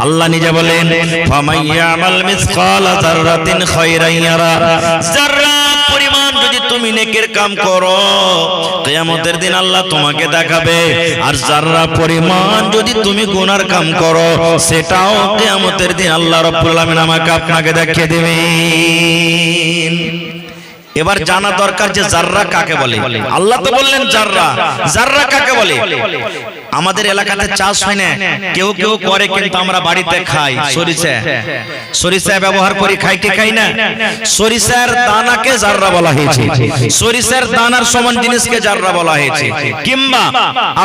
আল্লাহ নিজে বলেন ফামাইয়ামাল মিসকালা যাররাতিন খায়রান ইয়ারা, যাররা পরিমাণ যদি তুমি নেকের কাম করো কিয়ামতের দিন আল্লাহ তোমাকে দেখাবে, আর যাররা পরিমাণ যদি তুমি গুনার কাম করো সেটাও কিয়ামতের দিন আল্লাহ রাব্বুল আলামিন আমাকে আপনাকে দেখিয়ে দিবেন। এবার জানা দরকার যে জাররা কাকে বলে। আল্লাহ তো বললেন জাররা, জাররা কাকে বলে? আমাদের এলাকাতে চাষ হয় না, কেউ কেউ করে, কিন্তু আমরা বাড়িতে খাই। সরিষা, সরিষা ব্যবহার করি, খাই কি খাই না? সরিষার দানাকে জাররা বলা হয়েছে, সরিষার দানার সমান জিনিসকে জাররা বলা হয়েছে। কিংবা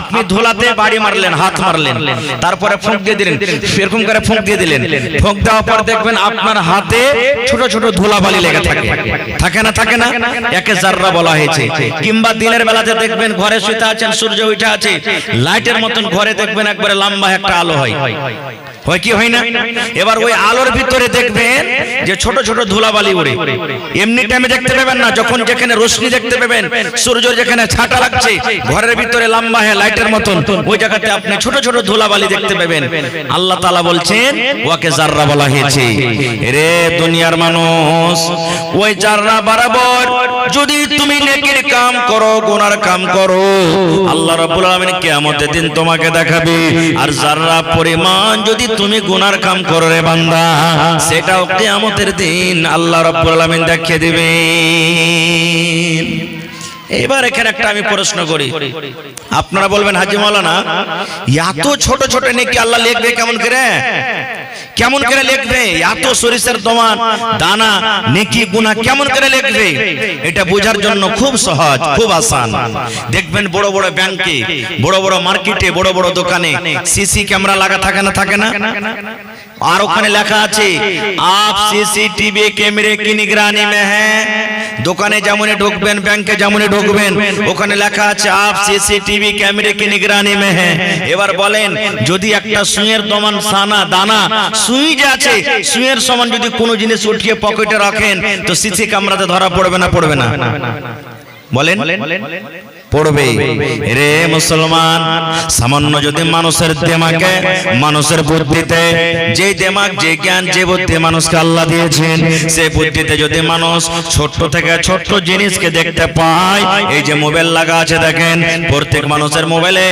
আপনি ধুলাতে বাড়ি মারলেন, হাত মারলেন, তারপরে ফুঁক দিয়ে দিলেন, এরকম করে ফুঁক দিয়ে দিলেন, ফুঁক দেওয়ার পর দেখবেন আপনার হাতে ছোট ছোট ধুলাবালি লেগে থাকে, থাকে না? থাকে না? একে জাররা বলা হয়েছে। কিংবা দিনের বেলাতে দেখবেন ঘরে শুতে আছেন, সূর্য উঠে আছে, লাইটের মতন ঘরে দেখবেন একবারে লম্বা একটা আলো হয়, হয় কি হয় না? এবার ওই আলোর ভিতরে দেখবেন যে ছোট ছোট ধুলাবালি উড়ে। এমনি টাইমে দেখতে পাবেন না, যখন যেখানে রোশনি দেখতে পাবেন, সূর্য যেখানে ছাটা লাগছে, ঘরের ভিতরে লম্বা হয়ে লাইটের মতন, ওই জায়গাতে আপনি ছোট ছোট ধুলাবালি দেখতে পাবেন। আল্লাহ তাআলা বলছেন ওকে জাররা বলা হয়েছে। রে দুনিয়ার মানুষ, ওই জাররা বরাবর যদি তুমি নেকির কাম করো, গুনার কাম করো, আল্লাহ রাব্বুল আলামিন কিয়ামতের দিন তোমাকে দেখাবে। আর জাররা পরিমাণ যদি তুমি গুনার কাম করো রে বান্দা, সেটাও কিয়ামতের দিন আল্লাহ রাব্বুল আলামিন দেখিয়ে দিবেন। এবার এখানে একটা আমি প্রশ্ন করি, আপনারা বলবেন হাজী মাওলানা এত ছোট ছোট নেকি আল্লাহ লিখবে কেমন করে? কেমন করে লিখবে? এত সরিষার দানা নেকি গুনাহ কেমন করে লিখবে? এটা বোঝার জন্য খুব সহজ, খুব আসান। দেখবেন বড় বড় ব্যাংকে, বড় বড় মার্কেটে, বড় বড় দোকানে সিসি ক্যামেরা লাগা থাকে না? থাকে না? আর ওখানে লেখা আছে আপ সিসিটিভি ক্যামেরে কি নিগরানি মে হ্যাঁ। দোকানে যেমন ঢুকবেন, ব্যাংকে যেমন ঢুকবেন, ওখানে লেখা আছে আপ সিসিটিভি ক্যামেরে কি নিগরানি মে হ্যাঁ। এবার বলেন, যদি একটা সুইয়ের দানা সুই যে আছে, সুইয়ের সমান যদি কোনো জিনিস উঠিয়ে পকেটে রাখেন, তো সিসি ক্যামেরাতে ধরা পড়বে না? পড়বে না? বলেন পড়বে। রে মুসলমান, সামান্য যদি মানুষের দিমাগে, মানুষের বুদ্ধিতে, যে দিমাগ, যে জ্ঞান, যে বুদ্ধি মানুষকে আল্লাহ দিয়েছেন, সেই বুদ্ধিতে যদি মানুষ ছোট থেকে ছোট জিনিসকে দেখতে পায়, এই যে মোবাইল লাগা আছে দেখেন, প্রত্যেক মানুষের মোবাইলে,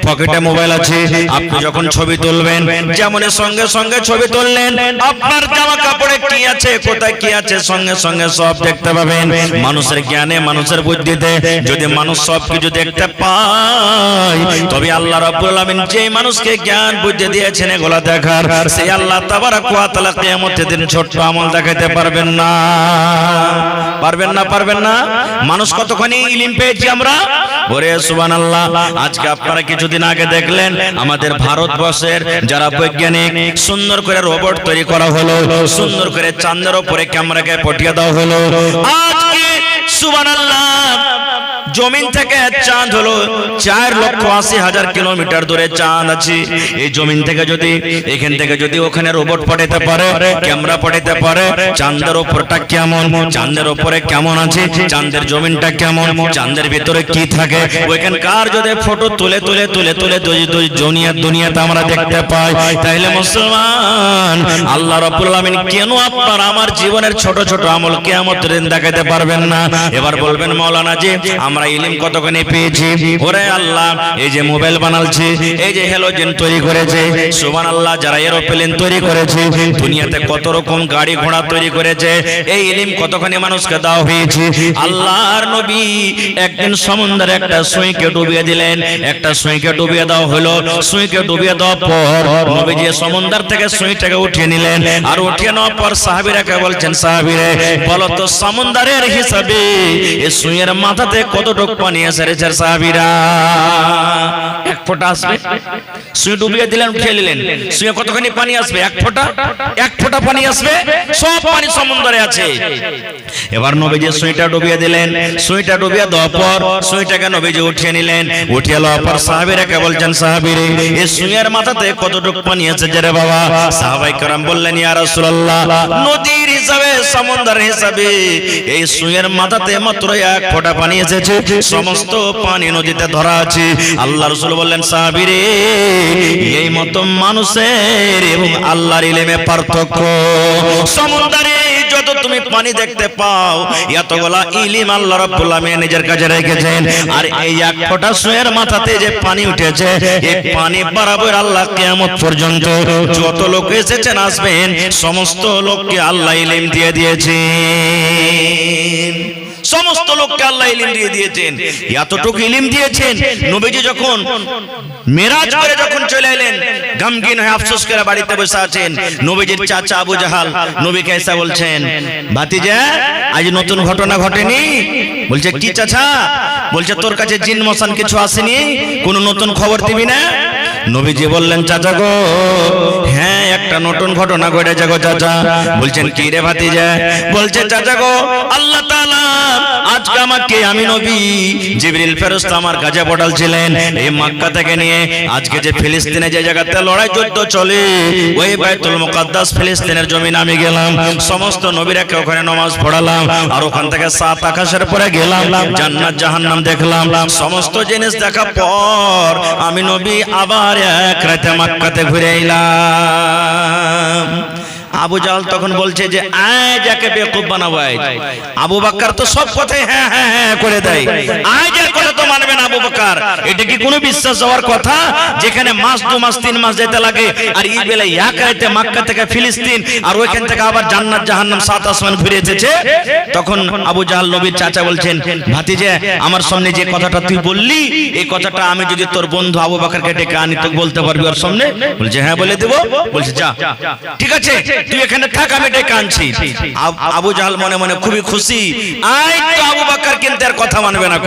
পকেটে মোবাইল আছে। আপনি যখন ছবি তুলবেন, যেমন সঙ্গে সঙ্গে ছবি তুললেন, আপনার জামা কাপড়ে কি আছে, কোথায় কি আছে, সঙ্গে সঙ্গে সব দেখতে পাবেন। মানুষের জ্ঞানে, মানুষের বুদ্ধিতে যদি মানুষ সবকিছু দেখতে পায়, তবে আল্লাহ রাব্বুল আলামিন যে মানুষকে জ্ঞান বুদ্ধি দিয়েছেন এগুলা দেখার, সেই আল্লাহ তাবারক ওয়া তাআলা কিয়ামতের দিন ছোট আমল দেখাতে পারবেন না? পারবেন না? পারবেন না? মানুষ কতখানি ইলম পেয়েছি আমরা, ওরে সুবহানাল্লাহ। আজকে আপনারা কিছুদিন আগে দেখলেন আমাদের ভারতবর্ষের যারা বৈজ্ঞানিক, সুন্দর করে রোবট তৈরি করা হলো, সুন্দর করে চাঁদের উপরে ক্যামেরাকে পাঠিয়ে দেওয়া হলো। আজকে সুবহানাল্লাহ জমিন থেকে চাঁদ হলো 4,80,000 কিলোমিটার দূরে চাঁদ আছে। এই জমিন থেকে যদি, এখান থেকে যদি ওখানে রোবট পাঠাতে পারে, ক্যামেরা পাঠাতে পারে, চাঁদের উপরটা কেমন, চাঁদের উপরে কেমন আছে, চাঁদের জমিনটা কেমন, চাঁদের ভিতরে কি থাকে, ওইখানকার যদি ফটো তুলে তুলে তুলে তুলে দুনিয়াতে আমরা দেখতে পাই, তাহলে মুসলমান আল্লাহ রাব্বুল আলামিন কেন আপনার আমার জীবনের ছোট ছোট আমল কিয়ামতের দিন দেখাতে পারবেন না? এবার বলবেন মাওলানা জি আমরা ইলম কতখানি পেয়েছি। ওরে আল্লাহ, এই যে মোবাইল বানালছে, এই যে হ্যালোজেন তৈরি করেছে, সুবহানাল্লাহ, যারা এরোপ্লেন তৈরি করেছে, দুনিয়াতে কত রকম গাড়ি ঘোড়া তৈরি করেছে, এই ইলম কতখানি মানুষকে দেওয়া হয়েছে। আল্লাহর নবী একদিন সমুদ্রে একটা সুইকে ডুবিয়ে দিলেন, একটা সুইকে ডুবিয়ে দেওয়া হলো। সুইকে ডুবিয়ে দেওয়ার পর নবীজি সমুদ্র থেকে সুইটাকে উঠিয়ে নিলেন, আর উঠিয়ে নেওয়ার পর সাহাবীরাকে বলছেন, সাহাবীরে বলো তো সমুদ্রের হিসাবে এই সুইয়ের মাথাতে কতটুকু পানি আছে রে সাহাবীরা? এক ফোঁটা আসবে? সুই ডুবিয়ে দিলেন, উঠিয়ে নিলেন, সুইয়ে কতখানি পানি আসবে? এক ফোঁটা? এক ফোঁটা পানি আসবে? সব পানি সমুদ্রে আছে। এবার নবীজি সুইটা ডুবিয়ে দিলেন, সুইটা ডুবিয়ে দেওয়ার পর সুইটাকে নবীজি উঠিয়ে নিলেন, উঠিয়ে নেওয়ার পর সাহাবীরাকে বলছেন, সাহাবীরে এই সুইয়ের মাথাতে কতটুকু পানি আছে রে বাবা? সাহাবায়ে কেরাম বললেন, ইয়া রাসূলুল্লাহ, নদীর হিসাবে, সমুদ্রের হিসাবে এই সুইয়ের মাথাতে মাত্র এক ফোঁটা পানি এসেছে। সমস্ত পানি নদীতে ধরা আছে। আল্লাহ রাসূল বললেন, সাহাবী রে, এই মতো মানুষের এবং আল্লাহর ইলমে পার্থক্য। সমুদ্রে যত তুমি পানি দেখতে পাও, এতগুলা ইলম আল্লাহ রাব্বুল আলামিন নিজের কাছে রেখেছেন। আর এই এক ফোঁটা সুয়ের মাথাতে যে পানি উঠেছে, এই পানি বরাবর আল্লাহ কিয়ামত পর্যন্ত যত লোক এসেছেন আসবেন, সমস্ত লোককে আল্লাহ ইলম দিয়ে দিয়েছেন। সমস্ত লোককে আল্লাহ ইলম দিয়ে দিয়েছেন। এতটুকু ইলম দিয়েছেন, নবীজি যখন মেরাজ করে যখন চলে এলেন, গমগিন হয়ে আফসোস করে বাড়িতে বসে আছেন, নবীজির চাচা আবু জাহাল নবীকে এসে বলছেন, ভাতিজা আজ নতুন ঘটনা ঘটেনি? বলছে, কি চাচা? বলছে, তোর কাছে জিন মশান কিছু আসেনি? কোনো নতুন খবর দিবি না? নবীজি বললেন, চাচা গো, হ্যাঁ একটা নতুন ঘটনা ঘটেছে গো চাচা। বলছেন, কি রে ভাতিজা? বলছে, চাচা গো, আল্লাহ তাআলা আজকে আমাকে, আমি নবী, জিবরিল ফেরেশতা আমার কাছে পাঠালছিলেন এই মক্কা থেকে নিয়ে। আজকে যে ফিলিস্তিনে যে জায়গাতে লড়াই যুদ্ধ চলে, ওই বাইতুল মুকাদ্দাস ফিলিস্তিনের জমিন আমি গেলাম, সমস্ত নবীরাকে ওখানে নামাজ পড়ালাম, আর ওখান থেকে 7 আকাশের পরে গেলাম, জান্নাত জাহান্নাম দেখলাম। সমস্ত জিনিস দেখার পর আমি নবী আবার এক রাতে মক্কাতে ঘুরে এলাম। আবু জাহল তখন বলছে যে আয় যাকে বেকুব বানাবো। আবু বকর তো সব কথাই হ্যাঁ হ্যাঁ হ্যাঁ করে দেয়, আয় যার কথা তো মানবে না আবু বকর। এটা কি কোনো বিশ্বাস যাওয়ার কথা? যেখানে মাস 2 মাস 3 মাস যেতে লাগে, আর এই বেলায় এক রাতে মক্কা থেকে ফিলিস্তিন, আর ওইখান থেকে আবার জান্নাত জাহান্নাম 7 আসমান ঘুরে এসেছে। তখন আবু জাহল নবীর চাচা বলছেন, ভাতিজা আমার সামনে যে কথাটা তুই বললি, এই কথাটা আমি যদি তোর বন্ধু আবু বকরকে ডেকে আনি তো বলতে পারবি ওর সামনে? বলছে, হ্যাঁ বলে দেব। বলছে, যা, ঠিক আছে তুই এখানে থাক, আমি ডেকে আনছি। আবু জাহল মনে মনে খুবই খুশি, আই তো আবু বকর কিন্তু আর কথা মানবে না,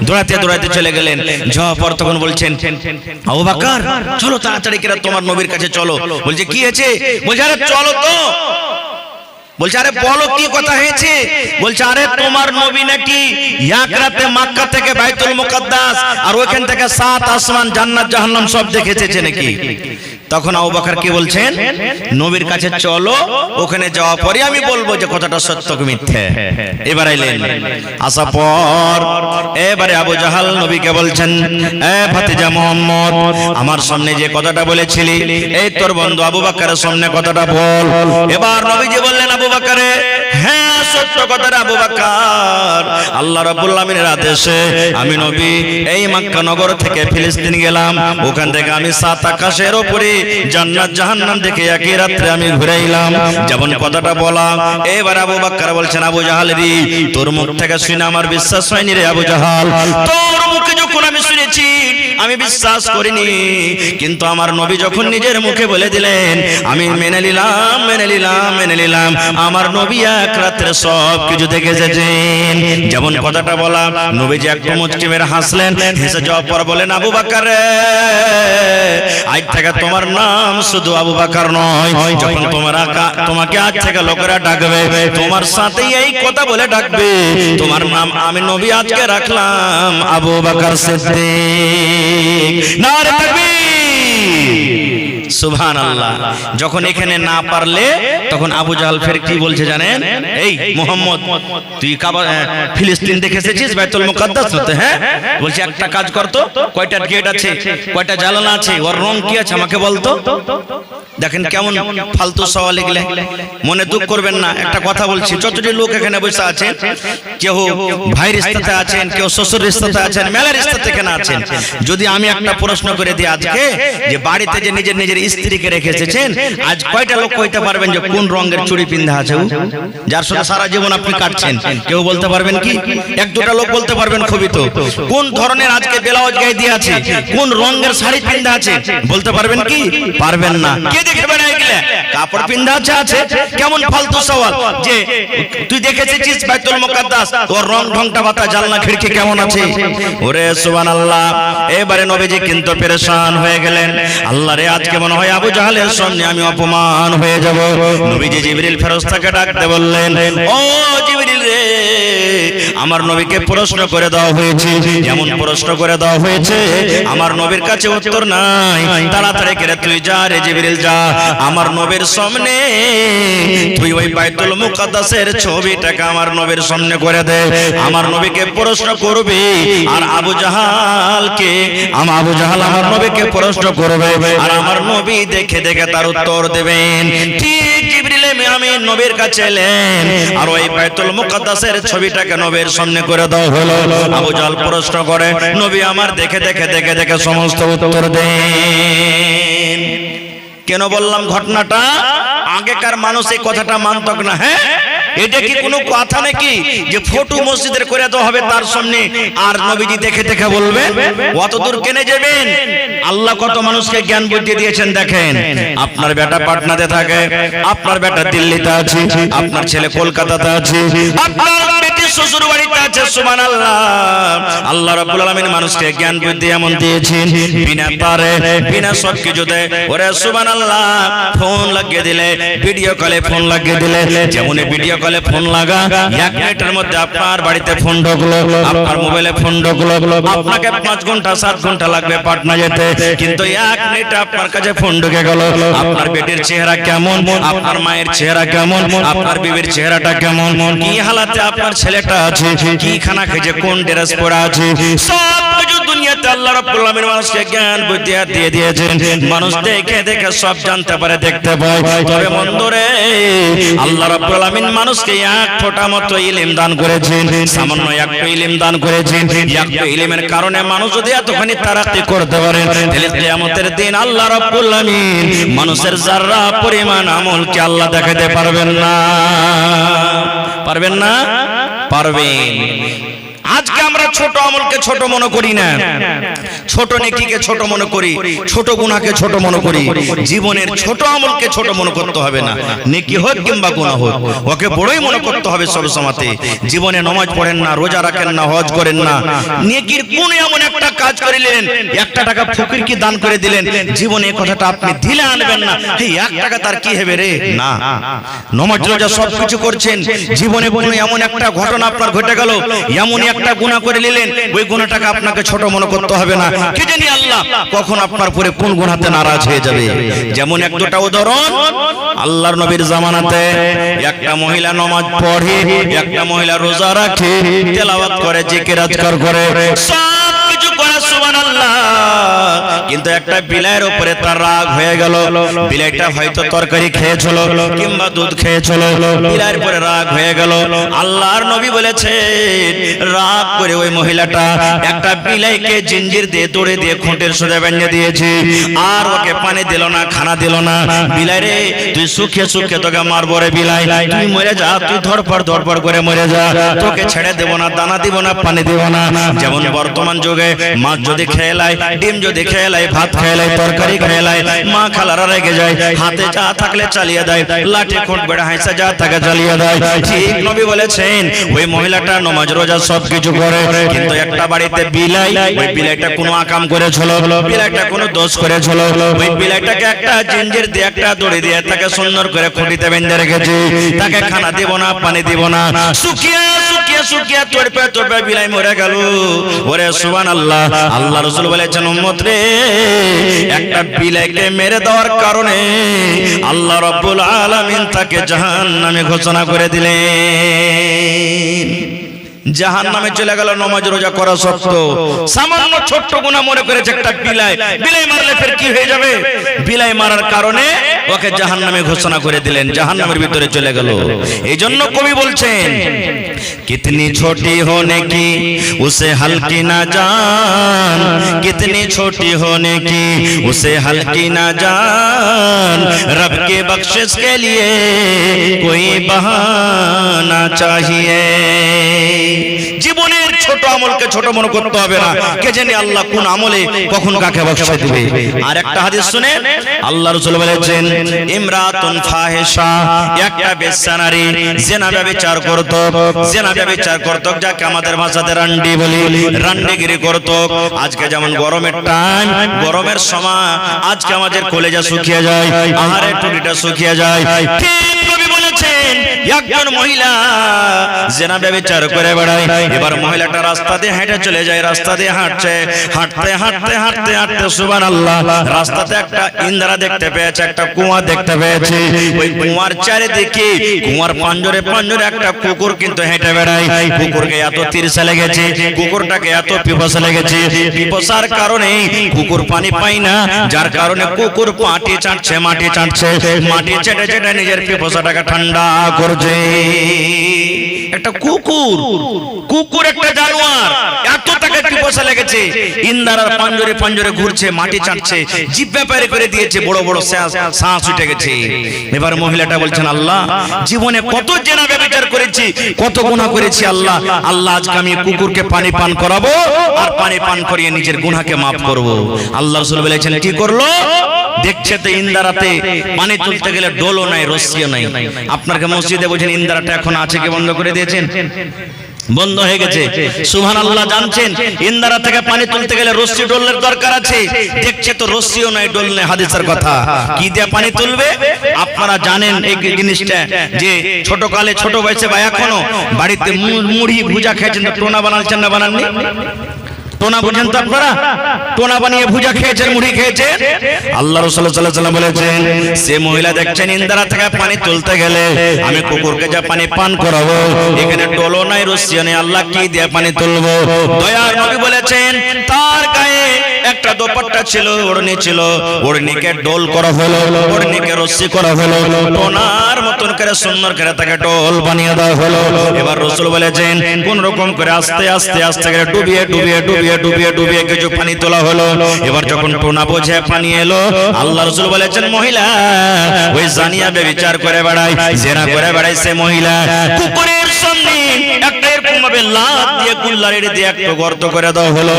দৌড়াতে দৌড়াতে চলে গেলেন। যাওয়ার পর তখন বলছেন, আবু বকর চলো তাড়াতাড়ি করে তোমার নবীর কাছে চলো। বলছে, কি হয়েছে? বলছে, আরে চলো তো। বলছে, আরে বলো কি কথা হয়েছে? বলছে, আরে তোমার নবী নাকি এক রাতে মক্কা থেকে বাইতুল মুকাদ্দাস আর ওইখান থেকে 7 আসমান জান্নাত জাহান্নাম সব দেখেছে নাকি? তখন আবু বকর কি বলছেন, নবীর কাছে চলো, ওখানে যাওয়ার পরে আমি বলবো যে কথাটা সত্য কি মিথ্যে। এবার আইলেন, আসার পর এবারে আবু জাহাল নবীকে বলছেন, এ ভাতিজা মুহাম্মদ, আমার সামনে যে কথাটা বলেছিলি, এই তোর বন্ধু আবু বকরের সামনে কথাটা বল। এবার নবীজি বললেন, আবু বকরে, হ্যাঁ সত্য কথাটা আবু বকর, আল্লাহ রাব্বুল আলামিনের আদেশে আমি নবী এই মক্কা নগর থেকে ফিলিস্তিন গেলাম, ওখান থেকে আমি 7 আকাশের উপরে জান্নাত জাহান্নাম দেখে একই রাত্রে আমি ঘুরে এলাম, যেমন কথাটা বলা। এবার আবু বকর বলছেন, আবু জাহাল রে, তোর মুখ থেকে শুনে আমার বিশ্বাস হয়নি রে আবু জাহাল। তোর মুখে যখন আমি শুনেছি আমি বিশ্বাস করিনি, কিন্তু আমার নবী যখন নিজের মুখে বলে দিলেন, আমি মেনে নিলাম মেনে নিলাম মেনে নিলাম। আমার নবী এক রাত্রে সব কিছু দেখে এসেছেন, যেমন কথাটা বলা। নবীজি একটু মুচকি মেরে হাসলেন, হেসে যাওয়ার পর বলেন, আবু বকর আজ থেকে তোমার নাম শুধু আবু বকর নয়, যখন তোমাকে আজ থেকে লোকেরা ডাকবে, তোমার সাথে এই কথা বলে ডাকবে, তোমার নাম আমি নবী আজকে রাখলাম আবু বকর সিদ্দিক। নারে তাকবীর, সুবহানাল্লাহ। যখন এখানে না পারলে তখন আবু জাহল ফের কি বলছে জানেন, এই মুহাম্মদ তুই ফিলিস্তিন দেখে এসেছিস, বাইতুল মুকাদ্দাস হতে? হ্যাঁ। বলছে, একটা কাজ করতো, কয়টা গেট আছে, কয়টা জানালা আছে, ওর রং কি আছে আমাকে বলতো। দেখেন কেমন ফালতু সওয়াল এগুলো, মনে দুঃখ করবেন না। একটা কথা বলছি, যতটি লোক এখানে বসে আছেন, কেউ ভাইয়ের রিশতাতে আছেন, কেউ শ্বশুর রিশতাতে আছেন, মেলা রিশতাতে এখানে আছেন। যদি আমি একটা প্রশ্ন করে দিই আজকে, যে বাড়িতে যে নিজের নিজের স্ত্রীকে রেখে এসেছেন, আজ কয়টা লোক কইতে পারবেন যে কোন রঙের চুড়ি পিন্ধা আছে, যার সাথে সারা জীবন আপনি কাটছেন? কেউ বলতে পারবেন কি? 1-2টা লোক বলতে পারবেন খুবই তো। কোন ধরনের আজকে ব্লাউজ গায়ে দিয়ে আছে, কোন রঙের শাড়ি পিন্ধা আছে, বলতে পারবেন কি? পারবেন না। কে দেখবেন এগুলা? কাপড় পিন্ধা আছে। কেমন ফালতু সওয়াল, যে তুই দেখেছিস বাইতুল মুকাদ্দাস, তোর রং ঢংটা বাতা জানলা খিড়কি কেমন আছে? ওরে সুবহানাল্লাহ। এবারে নবীজি কিন্তু পেরেশান হয়ে গেলেন, আল্লাহ রে, আজকে মনে হয় আবু জাহালের সামনে আমি অপমান হয়ে যাব। নবীজি জিবরিল ফেরেশতাকে ডাকতে বললেন, ও জিবরিল রে, আমার নবীকে প্রশ্ন করে দেওয়া হয়েছে, যেমন প্রশ্ন করে দেওয়া হয়েছে আমার নবীর কাছে উত্তর নাই, তাড়াতাড়ি করে তুই যা রে জিবরিল যা, আমার আমার নবীর সামনে তুই ওই বাইতুল মুকাদ্দাসের ছবিটাকে আমার নবীর সামনে করে দে। আমার নবীকে প্রশ্ন করবি আর আবু জাহালকে আবু জাহাল আমার নবীকে প্রশ্ন করবে আর আমার নবী দেখে দেখে তার উত্তর দেবেন। ঠিক জিবরিল আমিন নবীর কাছে এলেন আর ওই বাইতুল মুকাদ্দাসের ছবিটাকে নবীর সামনে করে দাও হলো। আবু জাহাল প্রশ্ন করে নবী আমার দেখে দেখে দেখে দেখে সমস্ত উত্তর দেন। কেন বললাম ঘটনাটা? আগেকার মানুষ এই কথাটা মানত না। হ্যাঁ, এটা কি কোনো কথা নাকি যে ফটো মসজিদের করে দেওয়া হবে তার সামনে আর নবীজি দেখে দেখে বলবেন? অত দূর কেনে যাবেন? আল্লাহ কত মানুষকে জ্ঞান বুদ্ধি দিয়েছেন দেখেন। আপনার বেটা পাটনাতে থাকে, আপনার বেটা দিল্লিতে আছে, আপনার ছেলে কলকাতাতে আছে, আপনার বেটি শ্বশুর বাড়িতে আছে। সুবহানাল্লাহ, আল্লাহ রাব্বুল আলামিন মানুষকে জ্ঞান বুদ্ধি এমন দিয়েছেন বিনা তারে বিনা সবকিছুতে ওরে সুবহানাল্লাহ ফোন লাগিয়ে দিলে, ভিডিও কলে ফোন লাগিয়ে দিলে, যেমন ভিডিও কলে ফোন লাগা 1 মিনিটের মধ্যে আপনার বাড়িতে ফোন ঢুকলো, আপনার মোবাইলে ফোন ঢুকলো। আপনাকে 5 ঘন্টা 7 ঘন্টা লাগবে পাটনা যেতে, কিন্তু 1 মিনিটে আপনার কাছে ফোন ঢুকে গেল। আপনার বেটির চেহারা কেমন, আপনার মায়ের চেহারা কেমন, আপনার বিবির চেহারাটা কেমন, কি হালাতে আপনার ছেলেটা আছে, কি খানা খেয়েছে, কোন ড্রেস পরে আছে, সব কিছু দুনিয়াতে আল্লাহ রাব্বুল আলামিন মানুষকে জ্ঞান বুদ্ধি দিয়ে দিয়েছেন। মানুষ দেখে দেখে সব জানতে পারে, দেখতে পায়। তবে বন্ধুরে, আল্লাহ রাব্বুল আলামিন মানুষকে এক ফোঁটা মতো ইলম দান করেছেন, সামান্য একটু ইলম দান করেছেন। একটু ইলমের কারণে মানুষ যদি এতখানি তারাক্কি করতে পারে, তাহলে কিয়ামতের দিন আল্লাহ রাব্বুল আলামিন মানুষের যারা পরিমাণ আমলকে আল্লাহ দেখাতে পারবেন না। পারবেন না? পারবেন। আজকে আমরা ছোট আমলকে ছোট মনে করি না, ছোট নেকিকে ছোট মনে করি, ছোট গুনাহকে ছোট মনে করি। জীবনের ছোট আমলকে ছোট মনে করতে হবে না, নেকি হোক কিংবা গুনাহ হোক, ওকে বড়ই মনে করতে হবে সব সময়তে। জীবনে নামাজ পড়েন না, রোজা রাখেন না, হজ করেন না, নেকির কোন এমন একটা কাজ করিলেন, 1 টাকা ফকিরকে দান করে দিলেন, জীবনে এই কথাটা আপনি দিলে আনবেন না, এই 1 টাকা তার কি হবে রে? না, নামাজ রোজা সবকিছু করছেন, জীবনে কোনো এমন একটা ঘটনা আপনার ঘটে গেল, এমন একটা গুনাহ করে নিলেন, ওই গুনাহটাকে আপনাকে ছোট মনে করতে হবে না। কি জানি আল্লাহ কখন আপনার উপরে কোন গুনাহতে নারাজ হয়ে যাবে। যেমন এক দুটা উদাহরণ, আল্লাহর নবীর জামানাতে একটা মহিলা নামাজ পড়ে, একটা মহিলা রোজা রাখে, তেলাওয়াত করে, জিকির আজকার করে, সব কিছু করে, সুবহানাল্লাহ। কিন্তু একটা বিলাইয়ের উপরে তার রাগ হয়ে গেল। বিলাইটা হয়তো তরকারি খেয়েছিল কিংবা দুধ খেয়েছিল, বিলাইয়ের উপরে রাগ হয়ে গেল। আল্লাহর নবী বলেছেন, রাগ করে ওই মহিলাটা একটা বিলাইকে জিঞ্জির দিয়ে দড়ি দিয়ে খুঁটের সোজা বেঁধে দিয়েছে, আর ওকে পানি দিল না, খানা দিল না। বিলাই রে, তুই সুখে সুখে তোকে মারবো রে বিলাই, তুই মরে যা, তুই ধরপড় করে মরে যা, তোকে ছেড়ে দেব না, দানা দিব না, পানি দিব না। যেমন বর্তমান যুগে মাছ যদি খেয়ে লাই, ডিম যদি খেয়ে লাই, ভাত খেয়ে লাই, তরকারি খেয়ে লাই, মা খালারা রেগে যায়, হাতে যা থাকলে চালিয়ে দেয়, লাঠি খুঁট বেড়া হাইসা যা থাকে চালিয়ে দেয়। ঠিক নবী বলেছেন, ওই মহিলাটা নামাজ রোজা সবকিছু করে, কিন্তু একটা বাড়িতে বিলাই, ওই বিলাইটা কোনো আকাম করেছিল, বিলাইটা কোনো দোষ করেছিল, ওই বিলাইটাকে একটা জিঞ্জির দিয়ে একটা দড়ি দিয়ে তাকে সুন্দর করে খুঁটিতে বেঁধে রেখেছে, তাকে খানা দিব না, পানি দিব না, শুকিয়ে শুকিয়ে শুকিয়ে তড়পে বিলাই মরে গেল। ওরে সুবহানাল্লাহ, আল্লাহ রাসূল বলেছেন, উম্মত রে, একটা বিলাইকে মেরে দেওয়ার কারণে আল্লাহ রাব্বুল আলামিন তাকে জাহান্নামে ঘোষণা করে দিলেন। জাহান্নামে চলে গেল নামাজ রোজা করা সত্ত্বেও। সামান্য ছোট্ট গুনাহ মনে করেছে একটা বিলাই, বিলাই মারলে ফের কি হয়ে যাবে? বিলাই মারার কারণে ওকে জাহান্নামে ঘোষণা করে দিলেন, জাহান্নামের ভিতরে চলে গেল। এইজন্য কবি বলছেন, কিতনি ছোটি হোনে কি উসে হলকি না জান, কিতনি ছোটি হোনে কি উসে হলকি না জান, রব के बख्शिश के लिए कोई बहाना चाहिए। জীবনের ছোট আমলকে ছোট মনে করতে হবে না, কে জানে আল্লাহ কোন আমলে কখন কাকে বখশিশ দিবে। আর একটা হাদিস শুনেন, আল্লাহ রাসূল বলেছেন, ইমরাতুন ফাহিশা, একটা বেশ্যা নারী জিনা ব্যভিচার করত, জিনা ব্যভিচার করত, যাকে আমাদের ভাষাতে রান্ডি বলি, রান্ডিগিরি করত। আজকে যেমন গরমের টাইম, গরমের সময় আজকে আমাদের কলেজা শুকিয়ে যায়, আহারে টুটিটা শুকিয়ে যায়। ঠিক নবী বলেছেন, একজন মহিলা জিনা ব্যভিচার করে বেড়ায়। এবার মহিলাটা রাস্তা দিয়ে হেঁটে চলে যায়, রাস্তা দিয়ে হাঁটছে, হাঁটতে হাঁটতে হাঁটতে হাঁটতে সুবহানাল্লাহ রাস্তাতে একটা ইন্দ্রা দেখতে পেয়েছে, একটা কুয়া দেখতে পেয়েছে। ওই কুয়ার চারিদিকে, কুয়ার পাঞ্জরে পাঞ্জরে একটা কুকুর কিন্তু হেঁটে বেড়ায়। কুকুরকে এত তিরসা লেগেছে, কুকুরটাকে এত পিপাসা লেগেছে, পিপাসার কারণে কুকুর পানি পায় না, যার কারণে কুকুর মাটি চাটছে, মাটি চাটছে, মাটি চেটে চেটে নিজের পিপাসাটাকে ঠান্ডা করছে। একটা কুকুর, কুকুর একটা জানোয়ার, এত তাকে পিপাসা লেগেছে, ইন্দ্রার পাঞ্জরে পাঞ্জরে ঘুরছে, মাটি চাটছে, জিহ্বা বের করে দিয়েছে, বড় বড় শ্বাস উঠে গেছে। এবার মহিলাটা বলছেন, আল্লাহ জীবনে কত জেনা ব্যভিচার করেছি, কত গুনাহ করেছি, আল্লাহ আল্লাহ আজকে আমি কুকুরকে পানি পান করাবো, আর পানি পান করিয়ে নিজের গুনাহকে মাফ করব। আল্লাহ রাসূল বলেছেন, কি করলো? দেখছে তো ইন্দ্রাতে পানি তুলতে গেলে ডোলও নাই, রস্সিও নাই। আপনাকে মসজিদে বলছেন ইন্দ্রাটা এখন আছে কি বন্ধ করে দিয়েছেন? বন্ধ হয়ে গেছে। সুবহানাল্লাহ, জানছেন ইন্দ্রা থেকে পানি তুলতে গেলে রস্সি ডোলের দরকার আছে। দেখছে তো রস্সিও নাই, ডোল নেই, হাদিসের কথা। কি দিয়ে পানি তুলবে? আপনারা জানেন এই জিনিসটা, যে ছোট কালে, ছোট বয়সে বা এখনো বাড়িতে মুড়ি ভুজা খেয়েছেন, তো টোনা বানাচ্ছেন না বানাননি? টোনা বুঝেন তো আপনারা? টোনা বানিয়ে ভুজা খেয়েছেন, মুড়ি খেয়েছেন। আল্লাহ রাসূল সাল্লাল্লাহু আলাইহি ওয়াসাল্লাম বলেছেন, সে মহিলা দেখছেন ইন্দ্রা থেকে পানি তুলতে গেলে আমি কুকুরকে যা পানি পান করাবো, এখানে ডোলো নাই, রস্সিও নেই, আল্লাহ কি দিয়ে পানি তুলবো? দয়ার নবী বলেছেন, তার গায়ে একটা দোপাট্টা ছিল, ওড়নি ছিল, ওড়নিকে ডোল করা হলো, ওড়নিকে রস্সি করা হলো, টোনার মতন করে সুন্দর করে তাকে ডোল বানিয়ে দেওয়া হলো। এবার রাসূল বলেছেন, কোন রকম করে আস্তে আস্তে আস্তে করে ডুবিয়ে ডুবিয়ে ডুবিয়ে ডুবিয়ে ডুবিয়ে কিছু পানি তোলা হলো। এবার যখন টোনা বোঝে পানি এলো, আল্লাহ রাসূল বলেছেন, মহিলা ওই জানিয়া ব্যভিচার করে বেড়ায়, জিনা করে বেড়ায়, সে মহিলা কুকুরের সামনে একটা এরকম ভাবে লাত দিয়ে কুল্লারি দিয়ে একটা গর্ত করে দেওয়া হলো,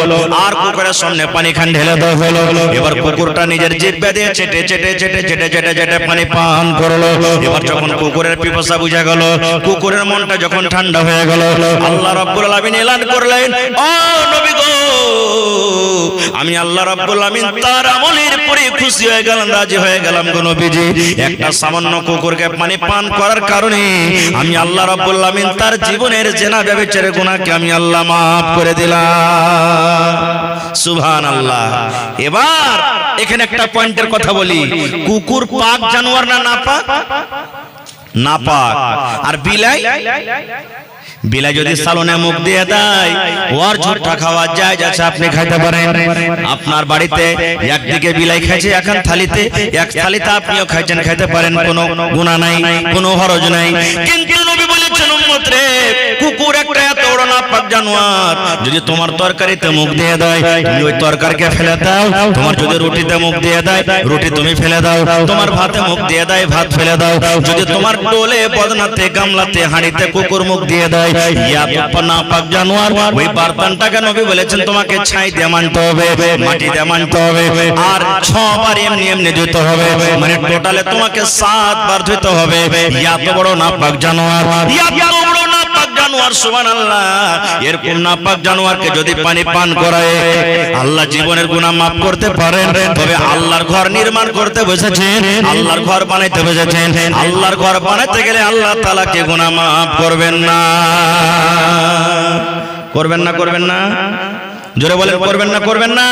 আর কুকুরের সামনে পানি খান ঢেলে দেওয়া হলো। এবার কুকুরটা নিজের জিহ্বা দিয়ে চেটে চেটে চেটে চেটে চেটে চেটে পানি পান করলো। এবার যখন কুকুরের পিপাসা বুঝা গেল, কুকুরের মনটা যখন ঠান্ডা হয়ে গেল, আল্লাহ রাব্বুল আলামিন এলান করলেন, ও নবী গো, আমি আল্লাহ রাব্বুল আমিন তার আমলের পরে খুশি হয়ে গেলাম, রাজি হয়ে গেলাম গো নবীজি। একটা সামান্য কুকুরকে পানি পান করার কারণে আমি আল্লাহ রাব্বুল আমিন তার জীবনের জিনা ব্যভিচারের গুনাহকে আমি আল্লাহ maaf করে দিলাম। সুবহানাল্লাহ। এবার এখানে একটা পয়েন্টের কথা বলি, কুকুর পাক জানোয়ার না নাপাক? নাপাক। আর বিলাই? বিলাই যদি সালনে মুখ দিয়ে দেয়, ওর ঝুট্টা খাওয়া যায় যাচ্ছে, আপনি খাইতে পারেন। আপনার বাড়িতে একদিকে বিলাই খাইছে এখন থালিতে, এক থালিতে আপনিও খাইছেন, খাইতে পারেন, কোনো গুনাহ নাই, কোনো হরজ নাই। কিন্তু নবী বলেছেন, উম্মত রে, কুকুর একটা এত বড় নাপাক জানোয়ার, যদি তোমার তরকারিতে মুখ দিয়ে দেয়, তুমি ওই তরকারিকে ফেলে দাও। তোমার যদি রুটিতে মুখ দিয়ে দেয়, রুটি তুমি ফেলে দাও। তোমার ভাতে মুখ দিয়ে দেয়, ভাত ফেলে দাও। যদি তোমার টোলে, বদনাতে, গামলাতে, হাঁড়িতে কুকুর মুখ দিয়ে দেয়, ইয়া তো নাপাক জানোয়ার, ওই বারতানটাকে নবী বলেছেন তোমাকে ছাই দিয়ে মানতে হবে, মাটি দিয়ে মানতে হবে, আর 6 বার এমনি এমনি ধুতে হবে, মানে টোটালে তোমাকে 7 বার ধুতে হবে। ইয়া তো বড় নাপাক জানোয়ার, ইয়া তো বড় নাপাক জানোয়ার। সুবহানাল্লাহ। এরকম নাপাক জানোয়ারকে যদি পানি পান করায়, আল্লাহ জীবনের গুনাহ মাফ করতে পারেন। তবে আল্লাহর ঘর নির্মাণ করতে বসেছেন, আল্লাহর ঘর বানাইতে বসেছেন, আল্লাহর ঘর বানাইতে গেলে আল্লাহ তাআলা কে গুনাহ মাফ করবেন না? করবেন না? করবেন না? জোরে বলেন, করবেন না? করবেন না?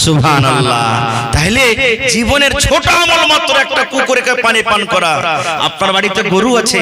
সুবহানাল্লাহ। তাহলে জীবনের ছোট আমল মাত্র একটা কুকুরকে পানি পান করা। আপনার বাড়িতে গরু আছে,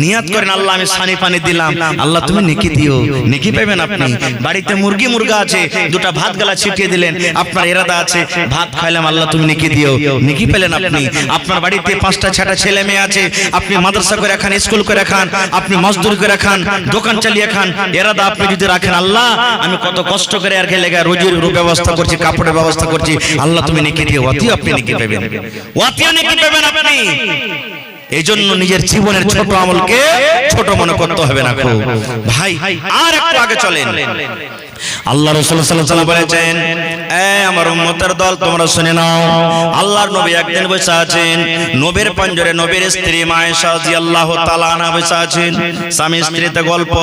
নিয়ত করেন, আল্লাহ আমি সানি পানি দিলাম, আল্লাহ তুমি নেকি দিও, নেকি পাবেন আপনি। বাড়িতে মুরগি মুরগা আছে, দুটা ভাত গালা ছিটিয়ে দিলেন, আপনার ইরাদা আছে ভাত খাইলাম, আল্লাহ তুমি নেকি দিও, নেকি পেলেন আপনি। আপনার বাড়িতে 5টা 6টা ছেলে মেয়ে আছে, আপনি মাদ্রাসা করে খান, স্কুল করে খান, আপনি মজদুরি করে খান, দোকান চালিয়ে খান, ইরাদা আপনি যদি রাখেন, আল্লাহ আমি কত কষ্ট করে আর খেলে রোজির ব্যবস্থা করছি, কাপড়ের ব্যবস্থা করছি, আল্লাহ তুমি নেকি দিও, ওয়াতিও আপনি নেকি পাবেন, ওয়াতিও নেকি পাবেন আপনি। এই জন্য নিজের জীবনের ছোট আমলকে ছোট মনে করতে হবে না। ভাই আর একটু আগে চলেন, আল্লাহ রাসূল সাল্লাল্লাহু আলাইহি ওয়াসাল্লাম বলেছেন, এ আমার উম্মতের দল তোমরা শুনে নাও, আল্লাহর নবী একদিন বসে আছেন, নবীর পাঞ্জরে নবীর স্ত্রী মা আয়েশা রাদিয়াল্লাহু তাআলা আনহা বসে আছেন। স্বামী স্ত্রীতে গল্প,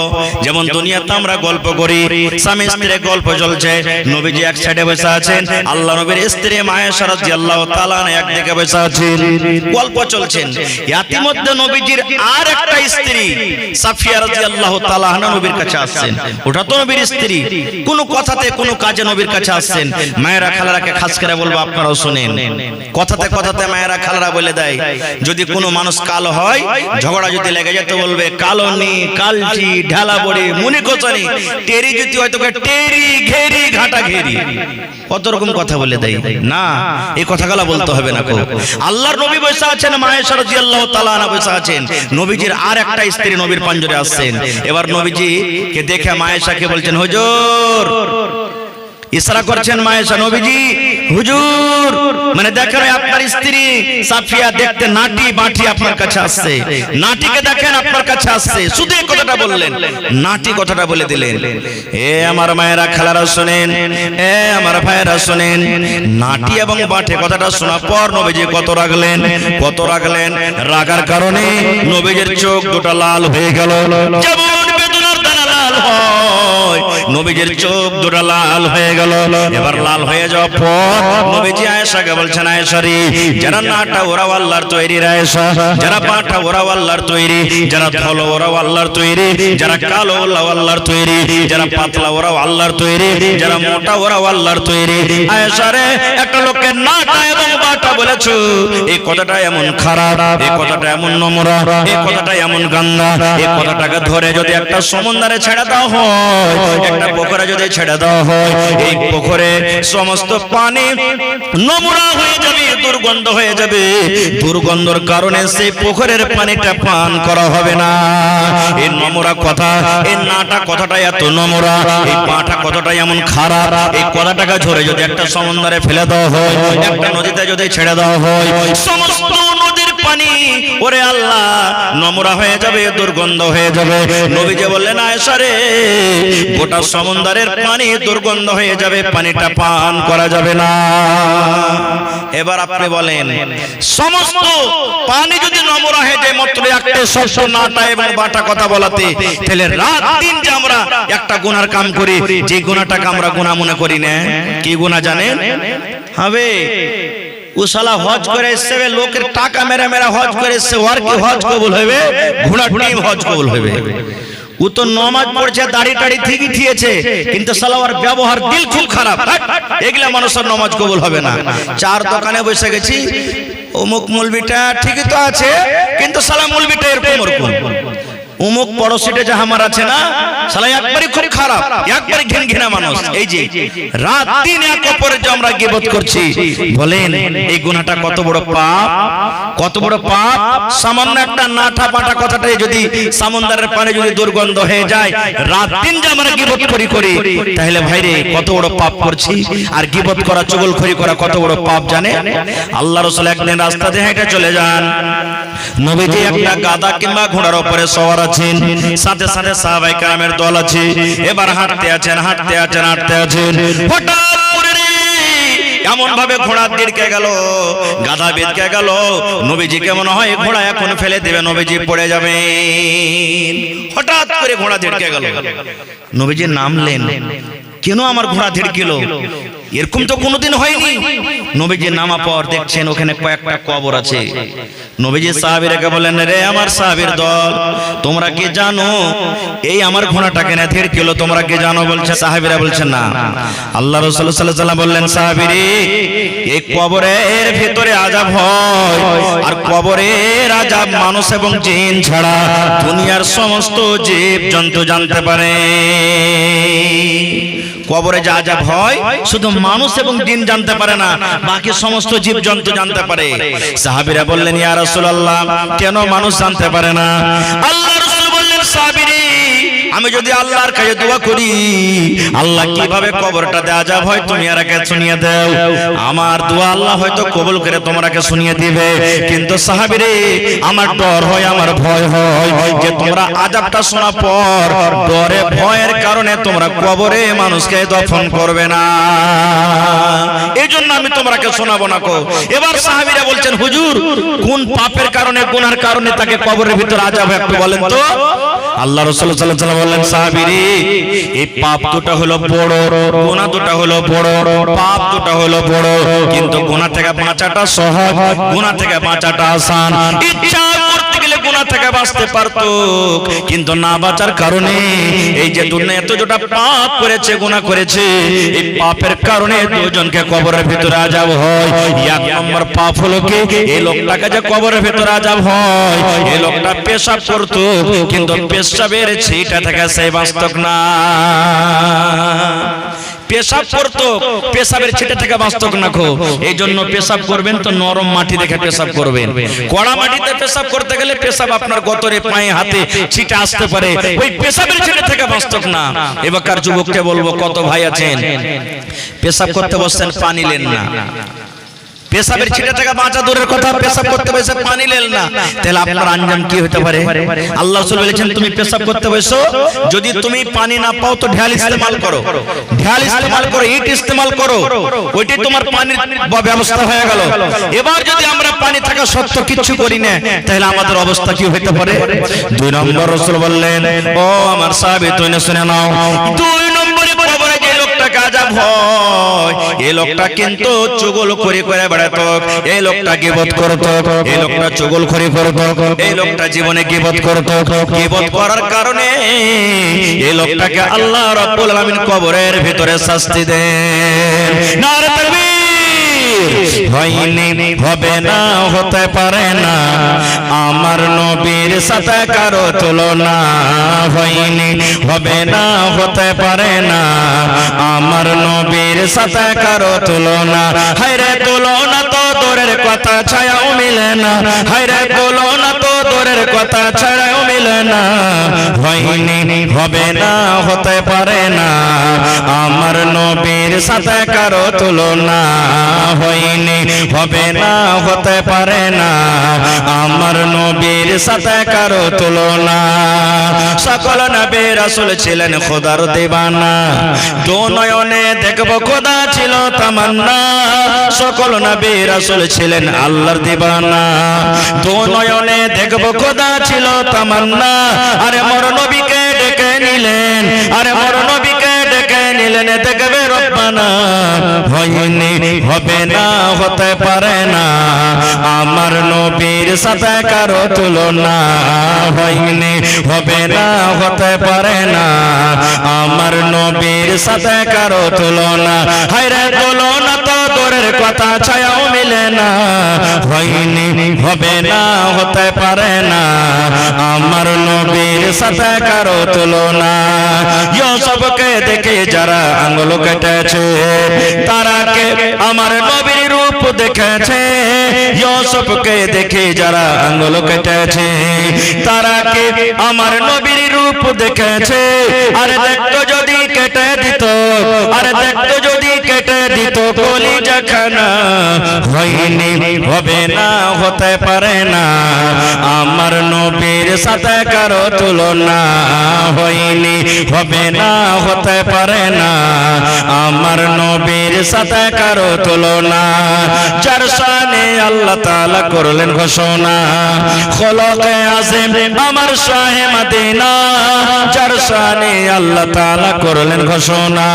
যেমন দুনিয়াতে আমরা গল্প করি, স্বামী স্ত্রীর গল্প চলছে, নবীজি এক সাইডে বসে আছেন, আল্লাহ নবীর স্ত্রী মা আয়েশা রাদিয়াল্লাহু তাআলা আনহা একদিকে বসে আছেন, গল্প চলছেন। ইতিমধ্যে নবীজির আর একটা স্ত্রী সাফিয়া রাদিয়াল্লাহু তাআলা আনহা নবীর কাছে আসছেন। ওটা তো নবীর স্ত্রী, কোন কথাতে কোন কাজে নবীর কাছে আসছেন। মায়েরা খালারাকে খাস করে বলবো, আপনারাও শুনেন, কথাতে কথাতে মায়েরা খালারা বলে দেয়, যদি কোনো মানুষ কালো হয়, ঝগড়া যদি লেগে যেত বলবে কালনি, কালচি, ঢালা বড়ি, মুনি কোচানি, টেরি যদি হয়তো টেরি, ঘেরি, ঘাটা ঘেরি, কত রকম কথা বলে দেয়। না, এই কথাগুলো বলতে হবে না। আল্লাহর নবী বসে আছেন, মা আয়েশা রাদিয়াল্লাহু তাআলা আনহা বসে আছেন, নবীজির আর একটা স্ত্রী নবীর পাঞ্জরে আসছেন। এবার নবীজি কে দেখে মা আয়েশাকে বলছেন, হুজুর, ইশারা করছেন মা আয়েশা, নবীজি হুজুর, মানে দেখেন আপনার স্ত্রী সাফিয়া দেখতে নাটি বাটি আপনার কাছে আসছে, নাটিকে দেখেন আপনার কাছে আসছে, শুধু এই কথাটা বললেন, নাটি কথাটা বলে দিলেন। এ আমার মায়েরা খালারা শুনেন, এ আমার ভাইয়েরা শুনেন, নাটি এবং বাটে কথাটা শোনার পর নবীজি কত রাগলেন, কত রাগলেন। রাগার কারণে নবীজির চোখ দুটো লাল হয়ে গেল, যেমন বেদনার দানা লাল হয়, নবীজির চোখ দুটো লাল হয়ে গেল। এবার লাল হয়ে যাওয়ার পর নবীজি আয়েশাকে বলছেন, আয়েশা রে, যারা নাটা ওরাও আল্লাহর তৈরি, আয়েশা, যারা পাটা ওরাও আল্লাহর তৈরি, যারা ধলো ওরাও আল্লাহর তৈরি, যারা কালো ওরাও আল্লাহর তৈরি, যারা পাতলা ওরাও আল্লাহর তৈরি, যারা মোটা ওরাও আল্লাহর তৈরি। আয়েশা রে, একটা লোকের নাটা এবং বাটা বলেছো, এই কথাটা এমন খারাপ, এই কথাটা এমন নোংরা, এই কথাটা এমন গান্দা, এই কথাটাকে ধরে যদি একটা সমুদ্রে ছেড়ে দেওয়া হয়, একটা পুকুরে যদি ছেড়ে দেওয়া হয়, এই পুকুরে সমস্ত পানি নোংরা হয়ে যাবে, দুর্গন্ধ হয়ে যাবে, দুর্গন্ধের কারণে সেই পুকুরের পানিটা পান করা হবে না। এই নোংরা কথা, এই নাটা কথাটা এত নোংরা, এই পাটা কথাটা এমন খারাপ, এই কথাটাকে ধরে যদি একটা সমুদ্রে ফেলে দেওয়া হয়, একটা নদীতে যদি ছেড়ে দেওয়া হয়, সমস্ত নদীর পানি ওরে আল্লাহ নোংরা হয়ে যাবে, দুর্গন্ধ হয়ে যাবে। নবীজি বললেন, আয়েশা রে, গোটা সমুদ্রের পানি দুর্গন্ধ হয়ে যাবে, পানিটা পান করা যাবে না। এবার আপনি বলেন, সমস্ত পানি যদি নোংরা হয়ে যায় মাত্র একটা শব্দ নাটা এবং বাটা কথা বলাতে, তাহলে রাত দিন যে আমরা একটা গুনার কাম করি, যে গুনাহটাকে আমরা গুনাহ মনে করি না, কি গুনাহ জানেন? হবে ও শালা হজ করে এসছে, লোকের টাকা মেরে মেরে হজ করে এসছে, ওর কি হজ কবুল হবে? ঘোড়া টিম হজ কবুল হবে। ও তো নামাজ পড়ছে, দাড়ি টাড়ি ঠিকই ঠিয়েছে, কিন্তু শালা ওর ব্যবহার দিল খুব খারাপ, এগুলা মানুষের নামাজ কবুল হবে না। চার দোকানে বসে গেছি, অমুক মৌলবিটা ঠিকই তো আছে, কিন্তু শালা মৌলবিটা এরকম ওরকম, অমুক পড়োশিটা যে আমার আছে না, শালা একবারই খুব খারাপ, একবারই ঘিনঘিনা মানুষ। এই যে রাত দিন এক অপরের যে আমরা গীবত করছি, বলেন এই গুনাহটা কত বড় পাপ, কত বড় পাপ। সামান্য একটা নাটা পাটা কথাটাই যদি সমুদ্রের পানি যদি দুর্গন্ধ হয়ে যায়, রাত দিন যে আমরা গীবত করি, তাহলে ভাইরে কত বড় পাপ করছি। আর গীবত করা, চুগলখড়ি করা কত বড় পাপ জানে? আল্লাহ রাসূল একদিন রাস্তা দিয়ে হেঁটে চলে যান, নবীজি একটা গাধা কিংবা ঘোড়ার উপরে সওয়ার আছেন, সাথে সাথে সাহাবায়ে কেরামের দল আছে। এবার হাঁটতে আছেন, হঠাৎ করে এমন ভাবে ঘোড়া দিড়কে গেল, গাধা বেদকে গেল, নবীজি কেমন হয় ঘোড়া এখন ফেলে দেবে, নবীজি পড়ে যাবেন। হঠাৎ করে ঘোড়া দিড়কে গেল, নবীজি নামলেন, কেন আমার ঘোড়া ধিড়কিল? এরকম তো কোনোদিন হয়নি। নবীজি নামা পর দেখছেন ওখানে কয়েকটা কবর আছে। নবীজি সাহাবীরাকে বলেন, রে আমার সাহাবীর দল, তোমরা কি জানো এই আমার ঘোড়াটাকে না ধিড়কিল, তোমরা কি জানো? বলছে সাহাবীরা বলছেন না। আল্লাহ রাসূল সাল্লাল্লাহু আলাইহি ওয়াসাল্লাম বললেন, সাহাবীরে, এই কবরের ভিতরে আযাব হয়, আর কবরের আযাব মানুষ এবং জিন ছাড়া দুনিয়ার সমস্ত জীব জন্তু জানতে পারে। কবরে যা আযাব হয় শুধু মানুষ এবং জিন জানতে পারে না, বাকি সমস্ত জীব জন্তু জানতে পারে। সাহাবীরা বললেন, ইয়া রাসূলুল্লাহ, কেন মানুষ জানতে পারে না? আল্লাহ রাসূল বললেন, সাহাবীরে, আমি যদি আল্লাহর কাছে দোয়া করি আল্লাহ কিভাবে কবরটা দেয়া যাব হয় তুমি আর আগে শুনিয়ে দাও, আমার দোয়া আল্লাহ হয়তো কবুল করে তোমাকে শুনিয়ে দিবে। কিন্তু সাহাবীরে আমার ডর হয়, আমার ভয় হয় যে তোমরা আযাবটা শোনার পর ডরে ভয়ের কারণে তোমরা কবরে মানুষকে দফন করবে না, এই জন্য আমি তোমাকে শোনাবো না। এবার সাহাবীরা বলছেন হুজুর কোন পাপের কারণে গুনার কারণে তাকে কবরের ভিতর আযাব একটু বলেন তো। আল্লাহ রাসূল সাল্লাল্লাহু আলাইহি ওয়াসাল্লাম বললেন সাহাবীরে এই পাপ দুটো হলো বড়, গুনাহ দুটো হলো বড়, পাপ দুটো হলো বড়, কিন্তু গুনাহ থেকে বাঁচাটা সহজ, গুনাহ থেকে বাঁচাটা আসান। ইচ্ছা করতে গেলে গুনাহ থেকে বাঁচতে পারতো, কিন্তু না বাঁচার কারণে এই যে দুনিয়া এত যেটা পাপ করেছে, গুনাহ করেছে, এই পাপের কারণে দুজনকে কবরের ভিতরে আযাব হয়। এক নম্বর পাপ হলো কি এই লোকটাকে যে কবরের ভিতরে আযাব হয়, এই লোকটা পেশাব করতো কিন্তু পেশাবের ছিটা থেকে সে বাঁচত না, পেশাব করতো পেশাবের ছিটা থেকে বাঁচত না। এই জন্য পেশাব করবেন তো নরম মাটি দেখে পেশাব করবেন, কড়া মাটিতে পেশাব করতে গেলে পেশাব আপনার গতরে পায়ে হাতে ছিটা আসতে পারে, ওই পেশাবের ছিটা থেকে বাঁচত না। এবারকার যুবককে বলবো, কত ভাই আছেন পেশাব করতে বসছেন পানি নেন না, পেশাবের ছিটা থেকে বাঁচা দূরের কথা, পেশাব করতে বসে পানি নেন না, তাহলে আপনার আঞ্জাম কি হতে পারে? আল্লাহ রাসূল বলেছেন তুমি পেশাব করতে বসো, যদি তুমি পানি না পাও তো ঢাল ইস্তেমাল করো, ঢাল ইস্তেমাল করো, ইট ইস্তেমাল করো, ওইটাই তোমার পানির ব্যবস্থা হয়ে গেল। এবার যদি আমরা পানি থাকা সত্ত্বেও কিছু করি না, তাহলে আমাদের অবস্থা কি হতে পারে? দুই নম্বর রাসূল বললেন, ও আমার সাহাবী তুমি শুনে নাও, দুই নম্বরে কবরে যে লোকটাকে আযাব হয়, এই লোকটা কিন্তু চুগলখড়ি করে বেড়াতো, এই লোকটা গীবত করতো, এই লোকটা চুগলখড়ি করতো, এই লোকটা জীবনে গীবত করতো, গীবত করার কারণে এই লোকটাকে আল্লাহ রাব্বুল আলামিন কবরের ভিতরে শাস্তি দেন। নারে তাকবীর! হয়নি, হবে না, হতে পারে না আমার নবীর সাথে কারো তুলনা, হয়নি, হবে না, হতে পারে না আমার নবীর সাথে কারো তুলনা। হায়রে তুলনা তো দূরের কথা, ছায়াও মিলে না, হায়রে তুলনা তো দূরের কথা, ছায়াও মিলে না, হয়নি, হবে না, হতে পারে না আমার নবীর সাথে কারো তুলনা, হয়নি, হবে না, হতে পারে না আমার নবীর সাথে কারো তুলনা। সকল নবী রাসূল ছিলেন খোদার দিওয়ানা, দু নয়নে দেখব খোদা ছিল তামান্না, সকল নবী রাসূল ছিলেন আল্লাহর দিওয়ানা, দু নয়নে দেখব খোদা ছিল তামান্না। আরে মোর নবীকে ডেকে নিলেন, আরে মোর নবীকে ডেকে নিলেন, দেখবে রব্বানা, হয়নি, হবে না, হতে পারে না আমার নবীর সাথে কারো তুলনা, হয়নি, হবে না, হতে পারে না আমার নবীর সাথে কারো তুলনা। হায়রে তুলনা তো দূরের কথা, ছায়াও মিলে না, হয়নি, হবে না, হতে পারে না আমার নবীর সাথে কারো তুলনা। ইউসুফকে দেখে যারা আঙ্গুল কেটেছে, তারা কে আমার নবীর রূপ দেখেছে, ইউসুফকে দেখে যারা আঙ্গুল কেটেছে, তারা কে আমার নবীর রূপ দেখেছে। আরে দেখতো যদি কেটে দিত, আরে দেখতো যদি কেটে দিত কলিজাখানা, হয়নি, হবে না, হতে পারে না আমার নবীর সাথে কারো তুলনা, হয়নি, হবে না, হতে পারে না আমার নবীর সাথে কারো তুলনা। যার শানে আল্লাহ তাআলা করলেন ঘোষণা, খলকে আযম আমার শাহে মদিনা, যার শানে আল্লাহ তাআলা করলেন ঘোষণা,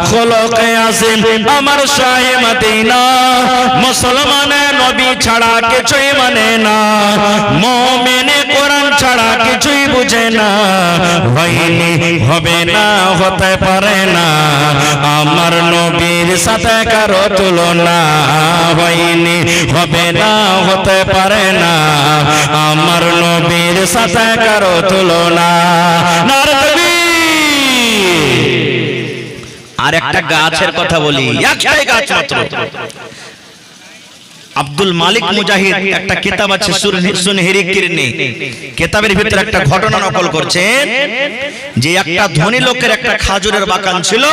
খলকে আযম আমার শাহে মদিনা। মুসলমানে নবী ছাড়া কিছুই মানে না, মুমিনে কোরআন ছাড়া কিছুই বুঝে না, হয়নি, হবে না, হতে পারে না আমার নবীর সাথে কারো তুলনা, হয়নি, হবে না, হতে পারে না আমার নবীর সাথে কারো তুলনা। নারে তাকবীর! আর একটা গাছের কথা বলি, একটাই গাছ মাত্র, আব্দুল মালিক মুজাহিদ একটা কিতাব আছে সুনহেরি কিরনি, কিতাবের ভিতরে একটা ঘটনা নকল করছেন যে একটা ধনী লোকের একটা খাজুরের বাগান ছিল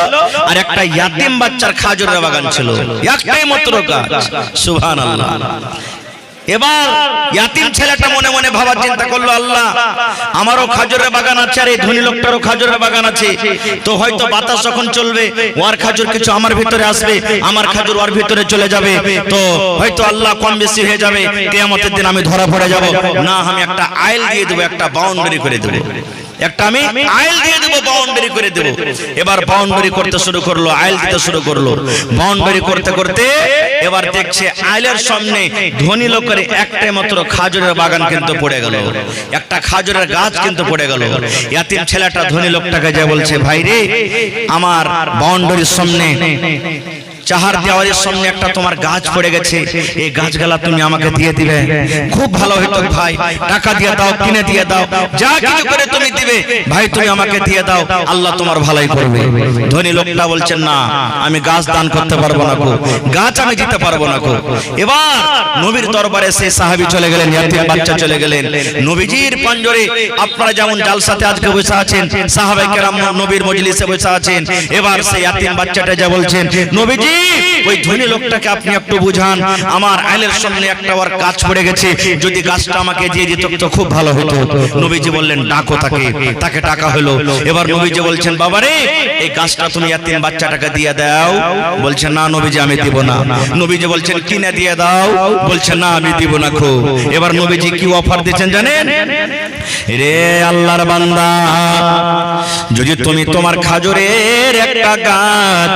আর একটা ইয়াতিম বাচ্চার খাজুরের বাগান ছিল, একটাই মাত্র গাছ। সুবহানাল্লাহ। এবার ইয়াতিম ছেলেটা মনে মনে ভাবার চিন্তা করলো, আল্লাহ আমারও খাজুরের বাগান আছে আর এই ধনী লোকটারও খাজুরের বাগান আছে, তো হয়তো বাতাস যখন চলবে ওর খাজুর কিছু আমার ভিতরে আসবে, আমার খাজুর ওর ভিতরে চলে যাবে, তো হয়তো আল্লাহ কম বেশি হয়ে যাবে, কিয়ামতের দিন আমি ধরা পড়ে যাব। না, আমি একটা আইল দিয়ে দেবো, একটা বাউন্ডারি করে দেবো, একটা আমি আইল দিয়ে দেবো, বাউন্ডারি করে দেবো। এবার বাউন্ডারি করতে শুরু করলো, আইল দিতে শুরু করলো। বাউন্ডারি করতে করতে এবার দেখছে আইলের সামনে ধনী লোকের একটাই মাত্র খাজুরের বাগান কিন্তু পড়ে গেল, একটা খাজুরের গাছ কিন্তু পড়ে গেল। ইয়াতিম ছেলেটা ধনী লোকটাকে যা বলছে, ভাই রে, আমার বাউন্ডারির সামনে চাহার দেওয়ারের সামনে একটা তোমার গাছ পড়ে গেছে, এই গাছগুলা তুমি আমাকে দিয়ে দিবে, খুব ভালো হতো ভাই, টাকা দিয়ে দাও, কিনে দিয়ে দাও, যা কিছু করে তুমি দিবে ভাই, তুমি আমাকে দিয়ে দাও, আল্লাহ তোমার ভালোই করবে। ধনী লোকটা বলছেন, না আমি গাছ দান করতে পারবো না, গাছ আমি দিতে পারবো না। এবার নবীর দরবারে সেই সাহাবী চলে গেলেন, ইয়াতিম বাচ্চা চলে গেলেন নবীজির পঞ্জরে। আপনারা যেমন জালসাতে আজকে বসে আছেন, সাহাবায়ে কেরাম নবীর মজলিসে বসে আছেন। এবার সেই ইয়াতিম বাচ্চাটা যা বলছেন, নবীজি ওই ধনী লোকটাকে আপনি একটু বুঝান, আমার আইলের সামনে একটা ওর গাছ পড়ে গেছে, যদি গাছটা আমাকে দিয়ে দিত তো খুব ভালো হতো। নবীজি বললেন, ডাকো তাকে। তাকে ডাকা হলো। এবার নবীজি বলছেন, বাবারে এই গাছটা তুমি ইয়াতিম বাচ্চাটাকে দিয়ে দাও। বলছেন, না নবীজি আমি দিব না। নবীজি বলছেন, কিনে দিয়ে দাও। বলছেন, না আমি দিব না। খুব এবার নবীজি কি অফার দিচ্ছেন জানেন? রে আল্লাহর বান্দা, যদি তুমি তোমার খাজুরের একটা গাছ,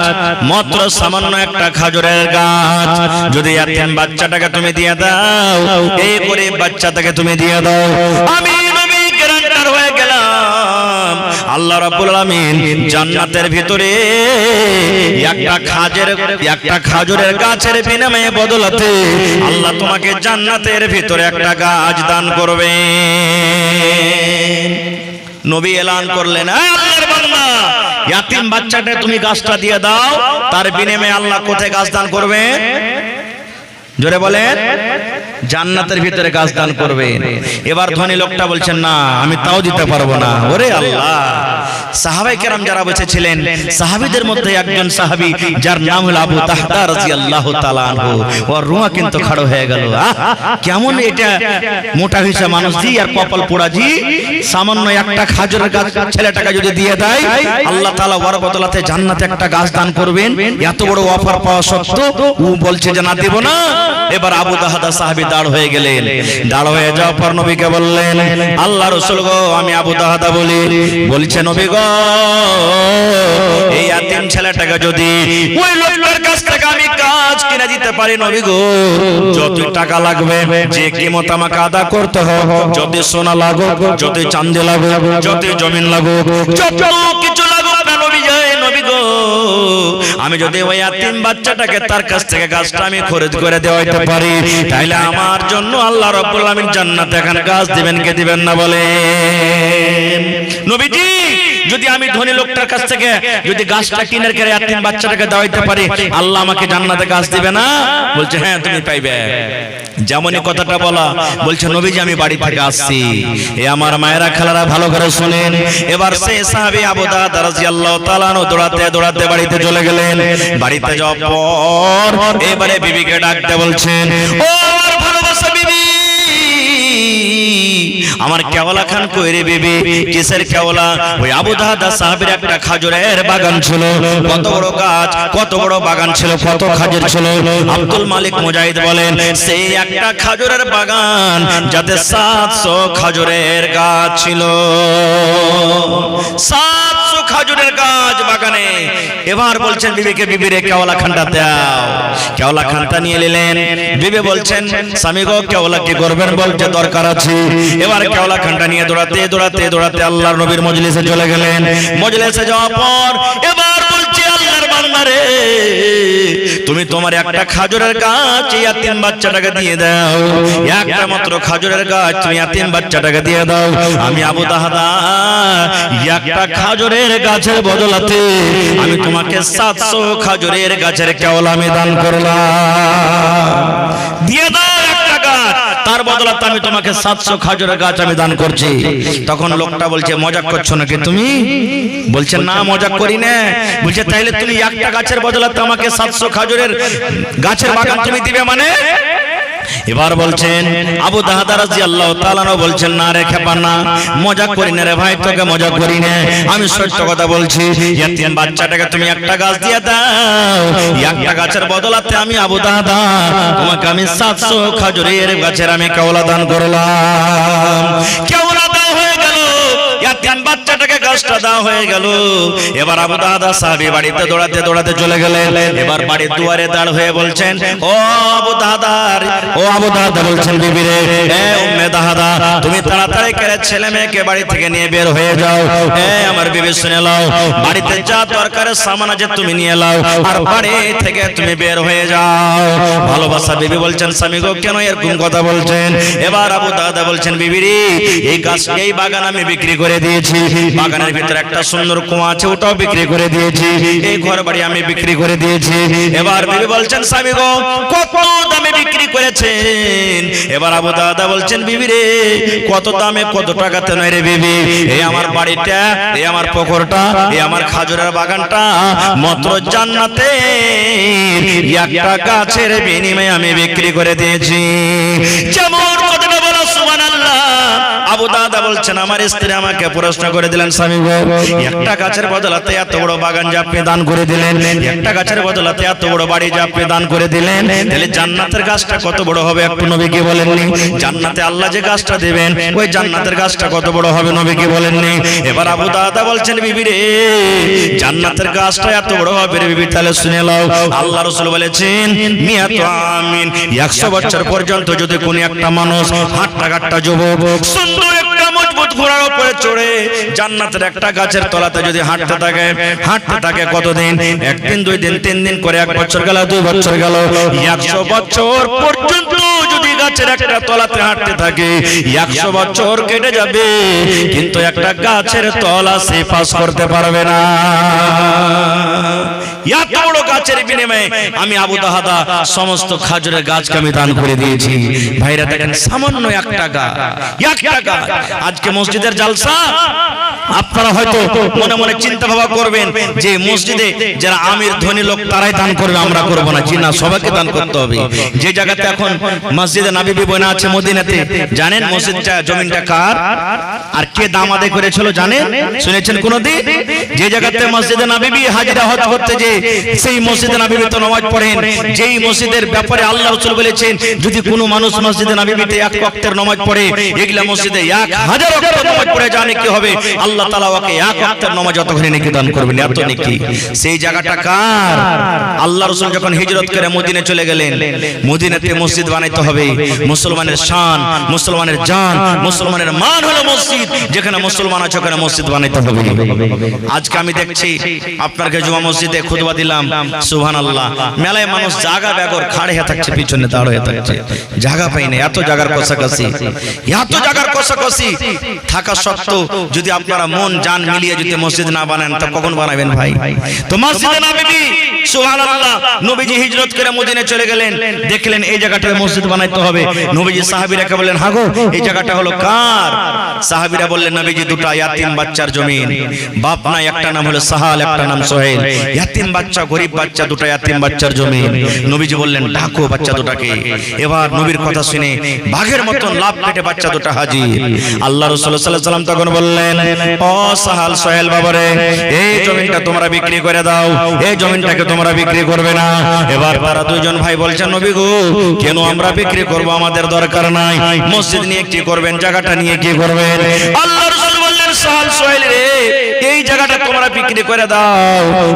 মাত্র সামান্য একটা খাজুরের গাছ, যদি ইয়াতিম বাচ্চাটাকে তুমি দিয়ে দাও, এই গরিব বাচ্চাটাকে তুমি দিয়ে দাও, আমি নবী গ্যারান্টার হয়ে গেলাম আল্লাহ রাব্বুল আলামিন জান্নাতের ভিতরে একটা খাজুরের গাছের বিনিময়ে বদলাতে আল্লাহ তোমাকে জান্নাতের ভিতরে একটা গাছ দান করবে। নবী এলান করলেন, আল্লাহর বান্দা, ইয়াতিম বাচ্চাটা তুমি গাছটা দিয়ে দাও, তার বিনিময়ে আল্লাহ কোথায় গাছ দান করবে? জোরে বলেন, জান্নাতের ভিতরে গাছ দান করবে। এবার ধনী লোকটা বলছেন, না আমি তাও দিতে পারবো না। ওরে আল্লাহ! সাহাবায়ে কেরাম যারা বসেছিলেন, সাহাবীদের মধ্যে একজন সাহাবী যার নাম হলো আবু তাহতা রাদিয়াল্লাহু তাআলা আনহু, ওর রুহা কিন্তু খাড়া হয়ে গেল। কেমন এটা মোটা হইছে মানুষ জি আর কপাল পোড়া জি, সামান্য একটা খাজুরের গাছ ছেলেটাকে যদি দিয়ে দেয়, আল্লাহ তাআলা ওর বদলাতে জান্নাতে একটা গাছ দান করবেন। এত বড় অফার পাওয়া সত্ত্বেও ও বলছে যে না দেব না। এবার আবু তাহতা সাহাবী দাঁড় হয়ে গেলেন। দাঁড় হয়ে যাওয়ার পর নবীকে বললেন, আল্লাহ রাসূল গো, আমি আবু তাহতা বলি। বলছে, নবী গো, এই ইয়াতিম ছেলেটাকে যদি ওই লোকটার কাছ থেকে আমি গাছ কিনে দিতে পারি, নবী গো, যত টাকা লাগবে, যে কিমত আমাকে আদা করতে হবে, যত সোনা লাগুক, যত চাঁদি লাগুক, যত জমিন লাগুক, যত কিছু লাগুক না নবী যায়, নবী গো, আমি যদি ওই ইয়াতিম বাচ্চাটাকে তার কাছ থেকে গাছটা আমি খরিদ করে দেওয়াইতে পারি, তাইলে আমার জন্য আল্লাহ রাব্বুল আলামিন জান্নাতে এখানে গাছ দিবেন কে দিবেন না বলেন? নবীজি, যদি আমি ধনী লোকটার কাছ থেকে যদি গাছটা কিনে করে ইয়াতিম বাচ্চাটাকে দেওয়াইতে পারি, আল্লাহ আমাকে জান্নাতে গাছ দিবে না? বলছে, হ্যাঁ তুমি পাইবে। যেমনই কথাটা বলা, বলছে, নবীজি আমি বাড়ি থেকে আসছি। এ আমার মায়েরা খালারা ভালো করে শুনেন। এবার সেই সাহাবী আবু দারদা রাদিয়াল্লাহু তাআলা আনহু দৌড়াতে দৌড়াতে বাড়িতে চলে গেলেন। বাড়িতে যাওয়ার পর এবারে বিবিকে ডাকতে বলছেন, ও আমার ভালোবাসা বিবি, আমার কেওলা খান কই রে বিবি? কিসের কেওলা? ওই আবু দারদা সাহাবীর একটা খাজুরের বাগান ছিল, কত বড় গাছ, কত বড় বাগান ছিল, কত খাজুর ছিল। আব্দুল মালিক মুজাহিদ বলেন, সেই একটা খাজুরের বাগান যাতে 700 খাজুরের গাছ ছিল, 700 খাজুরের গাছ বাগানে। এবার বলছেন বিবিকে, বিবিরে কেওলা খানটা দাও। কেওলা খানটা নিয়ে নিলেন। বিবি বলছেন, স্বামী গো, কেওলা কি করবেন? বলতে দরকার আছে। এবার কেওলা খানটা নিয়ে দৌড়াতে দৌড়াতে দৌড়াতে আল্লাহর নবীর মজলিসে চলে গেলেন। মজলিসে যাওয়ার পর এবার বলছে, আল্লাহর বান্দা রে, তুমি তোমার একটা খাজুরের গাছ ইয়াতিম বাচ্চাটাকে দিয়ে দাও, একটা মাত্র খাজুরের গাছ তুমি ইয়াতিম বাচ্চাটাকে দিয়ে দাও। আমি আবু দাহদা একটা খাজুরের গাছের বদলাতে আমি তোমাকে 700 খাজুরের গাছের কেওল আমি দান করলাম। দিয়ে দাও একটা গাছ, তার বদলাতে আমি তোমাকে 700 খাজুরের গাছ আমি দান করছি। তখন লোকটা বলছে মজাক করছো নাকি তুমি? বলছে না মজাক করি না। বলছে তাইলে তুমি একটা গাছের বদলাতে আমাকে 700 খাজুরের গাছের বাগান তুমি দিবে মানে? এবার বলছেন আবু দাহদা রাদিয়াল্লাহু তাআলা বলছেন না রে খেপা না, মজাক করি না রে ভাই, তোকে মজাক করি না, আমি সত্য কথা বলছি। ইয়াতিম বাচ্চাটাকে তুমি একটা গাছ দিয়ে দাও, একটা গাছের বদলাতে আমি আবু দাহদা তোমাকে আমি 700 খাজুরের গাছের আমি কেওলা দান করলাম। কেওলা দাও হয়ে গেল, ইয়াতিম বাচ্চাটাকে গাছটা দাও হয়ে গেল। এবার আবু দাহদা সাহাবী বাড়িতে দৌড়াতে দৌড়াতে চলে গেলেন। এবার বাড়ির দুয়ারে দাঁড় হয়ে বলছেন ও আবু দাহদা, ও আবু দাহদা বলছেন বিবি রে, এ উম্মে দাহদা তুমি তাড়াতাড়ি করে ছেলে মেয়েকে বাড়ি থেকে নিয়ে বের হয়ে যাও। এ আমার বিবি শুনে নাও, বাড়িতে যা দরকারের সামান আছে তুমি নিয়ে নাও আর বাড়ি থেকে তুমি বের হয়ে যাও। ভালোবাসা বিবি বলছেন স্বামী গো কেন এরকম কথা বলছেন? এবার আবু দাহদা বলছেন বিবি রে, এই গাছ এই বাগান আমি বিক্রি করে দিয়েছি, বাগানের ভিতরে একটা সুন্দর কুয়া আছে ওটাও বিক্রি করে দিয়েছি, এই ঘর বাড়ি আমি বিক্রি করে দিয়েছি। এবার বিবি বলছেন স্বামী গো কত দামে বিক্রি করেছেন? এবার আবু দাহদা বলছেন বিবি রে কত দামে কত টাকাতে নয় রে বিবি, এই আমার বাড়িটা, এই আমার পুকুরটা, এই আমার খাজুরের বাগানটা মাত্র জান্নাতে একটা গাছের বিনিময়ে আমি বিক্রি করে দিয়েছি। যেমন কথাটা বলো সুবহানাল্লাহ। আবু দাহদা বলছেন আমার স্ত্রী আমাকে প্রশ্ন করে দিলেন স্বামী গো একটা গাছের বদলাতে এত বড় বাগান যে আপনি দান করে দিলেন, একটা গাছের বদলাতে এত বড় বাড়ি যে আপনি দান করে দিলেন, তাহলে জান্নাতের গাছটা কত বড় হবে একটু নবীকে বলেননি? জান্নাতে আল্লাহ যে গাছটা দিবেন ওই জান্নাতের গাছটা কত বড় হবে নবীকে বলেননি? এবার আবু দাহদা বলছেন বিবি রে জান্নাতের গাছটা এত বড় হবে রে বিবি, তাহলে শুনে নাও আল্লাহ রাসূল বলেছেন মিয়াতু আমিন 100 বছর পর্যন্ত যদি কোনো একটা মানুষ হাঁটটা যুবক সুন্দর একটা মজবুত ঘোড়ার উপরে চড়ে জান্নাতের একটা গাছের তলাতে যদি হাঁটতে থাকে কতদিন? একদিন, 2 দিন, 3 দিন করে 1 বছর গেল, 2 বছর গেল, 100 বছর পর্যন্ত যদি গাছের একটা তলাতে হাঁটতে থাকে 100 বছর কেটে যাবে কিন্তু একটা গাছের তলা সে পাস করতে পারবে না। এত বড় গাছের বিনিময়ে আমি আবু দাহদা সমস্ত খাজুরের গাছকে আমি দান করে দিয়েছি। ভাইরা দেখেন সামান্য একটা গাছ। আজকে মসজিদের জালসা আপনারা হয়তো মনে মনে চিন্তা ভাবনা করবেন যে মসজিদে যারা আমির ধনী লোক তারাই দান করবে, আমরা করব না। জি না, সবাইকে দান করতে হবে। যে জায়গাতে এখন মসজিদে নববী বনা আছে মদিনাতে, জানেন মসজিদটা জমিনটা কার আর কে দাম আদায় করেছিল জানেন? শুনেছেন কোনদিন? যে জায়গাতে মসজিদে নববী হাজিরা হতে যে সেই মসজিদে নববীতে নামাজ পড়েন, যেই মসজিদের ব্যাপারে আল্লাহ রাসূল বলেছেন যদি কোনো মানুষ মসজিদে নববীতে এক ওয়াক্তের নামাজ পড়ে এগুলা মসজিদে 1000 ওয়াক্ত নামাজ পড়ে জানে কি হবে? আল্লাহ তাআলা ওকে এক ওয়াক্তের নামাজ যতখানি নেকি দান করবেন, এত নেকি। সেই জায়গাটা কার? আল্লাহ রাসূল যখন হিজরত করে মদিনায় চলে গেলেন, মদিনাতে মসজিদ বানাইতে হবে। মুসলমানের শান, মুসলমানের জান, মুসলমানের মান হলো মসজিদ। যেখানে মুসলমান আছে ওখানে মসজিদ বানাইতে হবে। আজকে আমি দেখছি আপনার জুমা মসজিদে খুতবা দিলাম, সুবহানাল্লাহ, মেলায় মানুষ জায়গা বেগর খাড়ে হয়ে থাকছে, পিছনে দাঁড় হয়ে থাকছে, জায়গা পাই না। এত জায়গার কষাকষি থাকা সত্ত্বেও যদি আপনারা মন জান মিলিয়ে যদি মসজিদ না বানান তা কখন বানাবেন ভাই? তো মসজিদে নববী সুবহানাল্লাহ, নবীজি হিজরত করে মদিনায় চলে গেলেন, দেখলেন এই জায়গাটায় মসজিদ বানাইতে হবে। নবীজি সাহাবীরাকে বললেন হ্যাঁ গো এই জায়গাটা হলো কার? সাহাবীরা বললেন নবীজি দুটো ইয়াতিম বাচ্চার জমিন, বাপ নাই, একটা নাম হলো সাহাল, একটা নাম সোহেল। ইয়াতিম বাচ্চা, গরিব বাচ্চা, দুটো ইয়াতিম বাচ্চার জমিন। নবীজি বললেন ডাকো বাচ্চা দুটাকে। এবার নবীর কথা শুনে বাঘের মতন লাভ পেটে বাচ্চা দুটো হাজির। আল্লাহ রাসূল সাল্লাল্লাহু আলাইহি ওয়াসাল্লাম তখন বললেন ও সাহাল সোহেল বাবারে এই জমিনটা তোমরা বিক্রি করে দাও, এই জমিনটাকে তোমরা বিক্রি করবে না। এবার তারা দুইজন ভাই বলছেন নবী গো কেন আমরা বিক্রি করব? আমাদের দরকার নাই। মসজিদ নিয়ে কি করবেন? জায়গাটা নিয়ে কি করবেন? আল্লাহ রাসূল বললেন সাহাল সোহেল রে এই এই জায়গাটা তোমরা বিক্রি করে দাও,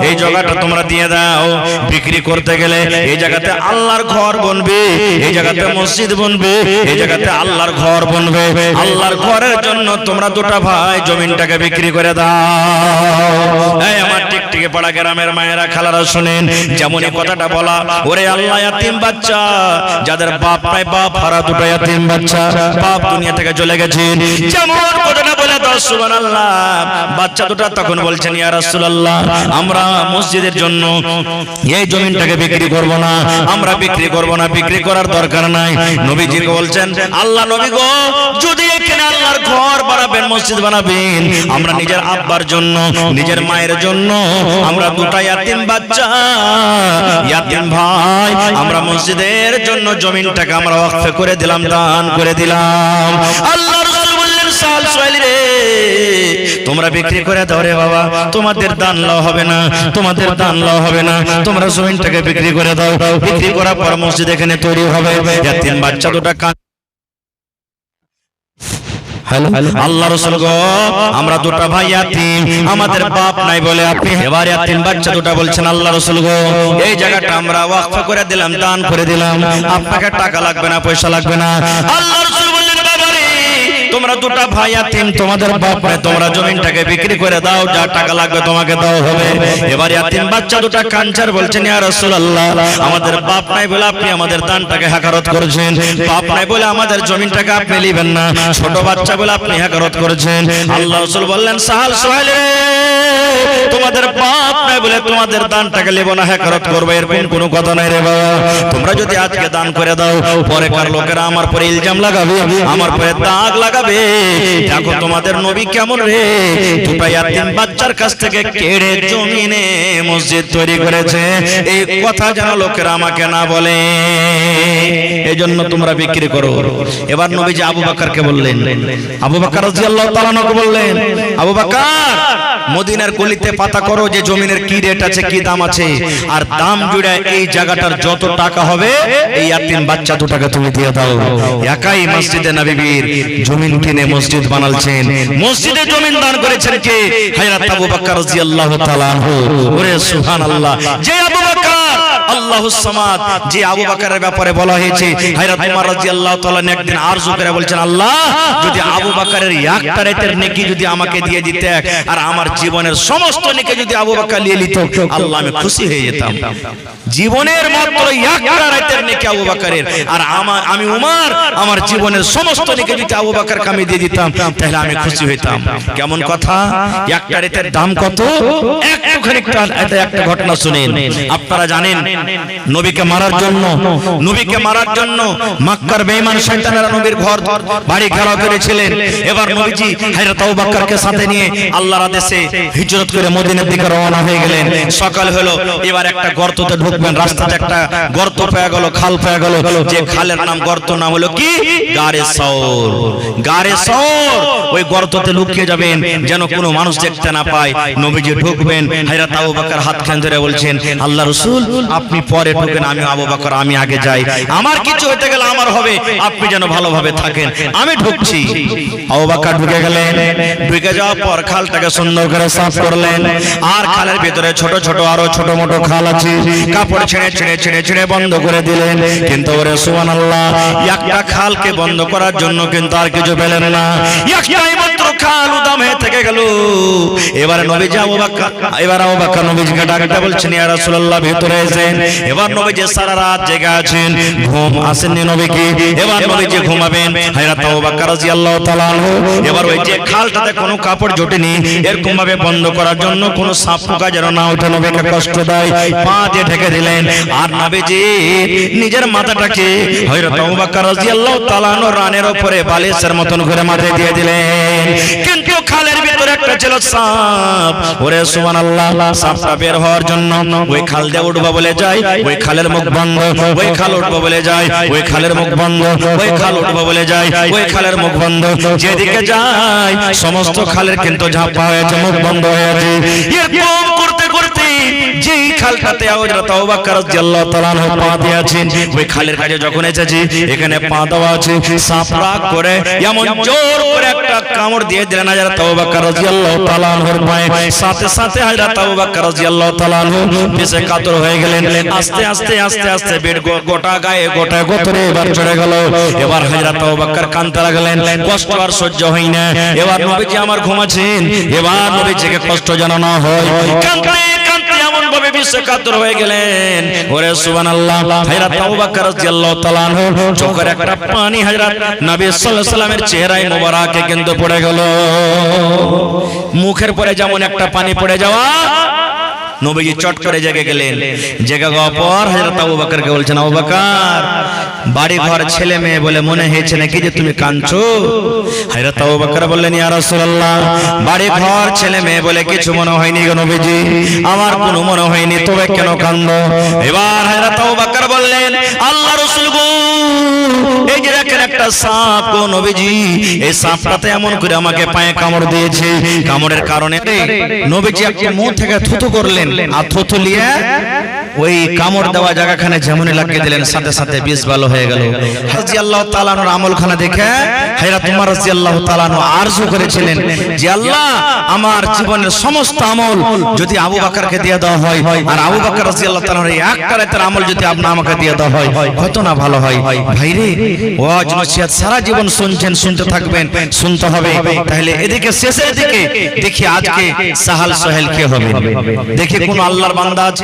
এই জায়গাটা তোমরা দিয়ে দাও। বিক্রি করতে গেলে এই জায়গাতে আল্লাহর ঘর বনবে, এই জায়গাতে মসজিদ বনবে, এই জায়গাতে আল্লাহর ঘর বনবে। আল্লাহর ঘরের জন্য তোমরা দুটা ভাই জমিনটাকে বিক্রি করে দাও। এই আমার টিকটিকে পাড়া গ্রামের মায়েরা খালারা শুনেন, যেমনই কথাটা বলা, ওরে আল্লাহ ইয়াতিম বাচ্চা যাদের বাপ নাই, বাপ হারা দুটো ইয়াতিম বাচ্চা, বাপ দুনিয়া থেকে চলে গেছেন, যেমন কথাটা বলে দাও সুবহানাল্লাহ। বাচ্চা দুটো তখন বলছেন ইয়া রাসূলুল্লাহ, আমরা মসজিদের জন্য এই জমিনটাকে বিক্রি করব না, আমরা বিক্রি করব না, বিক্রি করার দরকার নাই। নবীজিকে বলছেন, আল্লাহ নবী গো, যদি এখানে আল্লাহর ঘর বানাবেন, মসজিদ বানাবেন, আমরা নিজের আব্বার জন্য, নিজের মায়ের জন্য, আমরা দুটা ইয়াতিম বাচ্চা, ইয়াতিম ভাই, আমরা মসজিদের জন্য জমিনটাকে আমরা ওয়াকফ করে দিলাম, দান করে দিলাম। আল্লাহ রাসূল বললেন, সাল সোহেল রে, তোমরা বিক্রি করে দাও রে বাবা, তোমাদের দান লওয়া হবে না, তোমাদের দান লওয়া হবে না, তোমরা জমিনটাকে বিক্রি করে দাও। বিক্রি করার পর মসজিদ এখানে তৈরি হবে। ইয়াতিম বাচ্চা দুটা আল্লাহ রাসূল গো, আমরা দুটা ভাই ইয়াতিম, আমাদের বাপ নাই বলে আপনি এবার ইয়াতিম বাচ্চা দুটা বলছেন, আল্লাহ রাসূল গো, এই জায়গাটা আমরা ওয়াকফ করে দিলাম, দান করে দিলাম, আপনাকে টাকা লাগবে না, পয়সা লাগবে না। আল্লাহ রাসূল বললেন, বাবা রে, তোমরা দুটা ভাই ইয়াতিম, তোমাদের বাপ নাই, তোমরা জমিনটাকে বিক্রি করে দাও, যা টাকা লাগবে তোমাকে দাও হবে। এবার ইয়াতিম বাচ্চা দুটা কাঞ্চার বলছেন, ইয়া রাসূলুল্লাহ, আমাদের বাপ নাই বলে আপনি আমাদের দানটাকে হাকারত করেছেন, বাপ নাই বলে আমাদের জমিনটাকে আপনি নেবেন না, ছোট বাচ্চা বলে আপনি হাকারত করেছেন। আল্লাহ রাসূল বললেন, সাহাল সোহেল রে, তোমাদের বাপ নাই বলে তোমাদের দানটাকে নেব না, হাকারত করবে, এরকম কোনো কথা নাই রে বাবা। তোমরা যদি আজকে দান করে দাও, পরে কার লোকেরা আমার পরে ইলজাম লাগাবে, আমার পরে দাগ লাগাবে, দেখো তোমাদের নবী কেমন রে, দুটা ইয়াতিম বাচ্চার কাছ থেকে কেড়ে জমিনে মসজিদ তৈরি করেছে, এই কথা যেন লোকেরা আমাকে না বলে, এজন্য তোমরা বিক্রি করো। এবার নবীজি আবু বকরকে বললেন, আবু বকর রাদিয়াল্লাহু তাআলা আনহু বললেন, আবু বকর, মদিনার গলিতে পাতা করো যে জমিনের কি রেট আছে, কি দাম আছে, আর দাম জুড়ে এই জায়গাটার যত টাকা হবে এই ইয়াতিম বাচ্চা দুটাকে তুমি দিয়ে দাও। একাই মসজিদে নববীর জমিন কিনে মসজিদ বানালছেন, মসজিদে জমিন দান করেছেন কে? হযরত আবু বকর রাদিয়াল্লাহু তাআলা আনহু। ওরে সুবহানাল্লাহ, যে আবু বকর আল্লাহুস সামাদ, যে আবু বকরের ব্যাপারে বলা হয়েছে, হযরত ওমর রাদিয়াল্লাহু তাআলা একদিন আরজু করে বলছেন, আল্লাহ যদি আবু বকরের একটা রাতের নেকি যদি আমাকে দিয়ে দিতে, আর আমার জীবনের সমস্ত নেকি যদি আবু বকর নিয়ে নিত, আল্লাহ আমি খুশি হয়ে যেতাম। জীবনের মাত্র একটা রাতের নেকি আবু বকরের, আর আমি ওমর আমার জীবনের সমস্ত নেকি যদি আবু বকর কামে দিয়ে দিতাম, তাহলে আমি খুশি হইতাম। কেমন কথা, একটা রাতের দাম কত? একটুখানি একটা ঘটনা শুনেন। আপনারা জানেন, নবীকে মারার জন্য, নবীকে মারার জন্য মক্কার বেঈমান শয়তানেরা নবীর ঘর বাড়ি ঘেরাও করেছিলেন। এবার নবীজি হযরত আবু বকরকে সাথে নিয়ে আল্লাহর আদেশে হিজরত করে মদিনার দিকে রওনা হয়ে গেলেন। সকাল হলো, এবার একটা গর্ততে ঢুকবেন, রাস্তাতে একটা গর্ত পেয়ে গেল, খাল পেয়ে গেল, যে খালের নাম, গর্ত নাম হলো কি? গারে সওর। গারে সওর, ওই গর্ততে লুকিয়ে যাবেন যেন কোনো মানুষ দেখতে না পায়। নবীজি ঢুকবেন, হযরত আবু বকর হাত খান ধরে বলছেন, আল্লাহ রাসূল আপনি পরে ঢুকেন, আমি আবু বকর আমি আগে যাই, আমার কিছু হতে গেলে আমার হবে, আপনি যেন ভালোভাবে থাকেন, আমি ঢুকছি। আবু বকর ঢুকে গেলেন, ঢুকে যাওয়ার পর খালটাকে সুন্দর করে সাফ করলেন, আর খালের ভিতরে ছোট ছোট আরো ছোট মোটো খাল আছে, কাপড় ছেড়ে ছেড়ে ছেড়ে ছেড়ে বন্ধ করে দিলেন। কিন্তু ওরে সুবহানাল্লাহ, একটা খালকে বন্ধ করার জন্য কিন্তু আর কিছু পেলেন না, একটাই মাত্র খাল উদাম হয়ে থেকে গেল। এবারে নবীজি আবু বকর নবীজিকে ডাকতে বলছেন, ইয়া রাসূলুল্লাহ ভিতরে এসেন। এবার নবীজি সারা রাত জেগে আছেন, ঘুম আসেননি নবীকে। এবার নবীজি ঘুমাবেন, হযরত আবু বকর রাদিয়াল্লাহু তাআলা আনহু এবার ওই যে খালটাতে কোনো কাপড় জোটেনি, এরকম ভাবে বন্ধ করার জন্য কোনো সাপ পোকা যেন না ওঠে, নবীকে কষ্ট দেয়, পা দিয়ে ঢেকে দিলেন। আর নবীজি নিজের মাথাটাকে হযরত আবু বকর রাদিয়াল্লাহু তাআলা আনহু রানের উপরে বালিশের মতন করে মাথায় দিয়ে দিলেন। কিন্তু খালের ভিতরে একটা ছিল সাপ। ওরে সুবহানাল্লাহ, সাপটা বের হওয়ার জন্য ওই খাল দিয়ে উঠবো বলে যায়, ওই খালের মুখ বন্ধ, ওই খাল উঠবো বলে যায়, ওই খালের মুখ বন্ধ, ওই খাল উঠবো বলে যায়, ওই খালের মুখ বন্ধ। যেদিকে যায় সমস্ত খালের কিন্তু ঝাপা হয়েছে, মুখ বন্ধ হয়েছে। এরকম করতে করতে যেই খালটাতে হযরত আবু বকর রাদিয়াল্লাহু তাআলা আনহু পা দিয়েছেন, ওই খালের কাছে যখন এসেছি এখানে পা দেওয়া আছে, সাপ রাগ করে এমন জোর করে একটা কামড় দিয়ে দিলেন হযরত আবু বকর রাদিয়াল্লাহু তাআলা আনহুর পায়ে। সাথে সাথে হযরত আবু বকর রাদিয়াল্লাহু তাআলা আনহু বেশে কাতর হয়ে গেলেন। আস্তে আস্তে আস্তে আস্তে বেড গোটা গায়ে গোটা গোতরে এবার চড়ে গেল। এবার হযরত আবু বকর কাঁদতে লাগলেন, কষ্ট আর সহ্য হয় না। এবার নবীজি আমার ঘুমাচ্ছেন, এবার নবীজিকে কষ্ট যেন না হয়, কাঁদতে কাঁদতে এমন ভাবে বেশে কাতর হয়ে গেলেন। ওরে সুবহানাল্লাহ, হযরত আবু বকর রাদিয়াল্লাহু তাআলা আনহু চোখের একটা পানি হযরত নবী সাল্লাল্লাহু আলাইহি ওয়াসাল্লামের চেহারায় মোবারকে কিন্তু পড়ে গেল। মুখের পরে যেমন একটা পানি পড়ে যাওয়া, নবীজি চট করে জেগে গেলেন। জেগে যাওয়ার পর হযরত আবু বকরকে বলছেন, আবু বকর, বাড়ি ঘর ছেলে মেয়ে বলে মনে হয়েছে নাকি যে তুমি কাঁদছো? হযরত আবু বকর বললেন, ইয়া রাসূলুল্লাহ, বাড়ি ঘর ছেলে মেয়ে বলে কিছু মনে হয়নি গো নবীজি, আমার কোনো মনে হয়নি, তবে কেন কাঁদো? এবার হযরত আবু বকর বললেন, আল্লাহ রাসূল গো, এই যে দেখেন একটা সাপ গো নবীজি, এই সাপটাতে এমন করে আমাকে পায়ে কামড় দিয়েছে। কামড়ের কারণে নবীজি একটা মুখ থেকে থুতু করলেন, আর থুতু নিয়ে ওই কামড় দেওয়া জায়গাখানে যেমনই লাগিয়ে দিলেন, সাথে সাথে বিষ ভালো হয়ে গেল। রাদিয়াল্লাহু তাআলা আনহুর আমলখানা দেখে হযরত উমর রাদিয়াল্লাহু তাআলা আনহু আরজু করেছিলেন যে আল্লাহ, আমার জীবনের সমস্ত আমল যদি আবু বকরকে দিয়ে দেওয়া হয়, আর আবু বকর রাদিয়াল্লাহু তাআলা আনহুর একটা রাতের আমল যদি আপনি আমাকে দিয়ে দেওয়া হয়, কত না ভালো হয়। ভাইরে, ওয়াজ নসিহত সারা জীবন শুনছেন, শুনতে থাকবেন, শুনতে হবে। তাহলে এদিকে শেষের দিকে দেখি আজকে সাহাল সোহেল কে হবে, দেখি কোন আল্লাহর বান্দা আছে।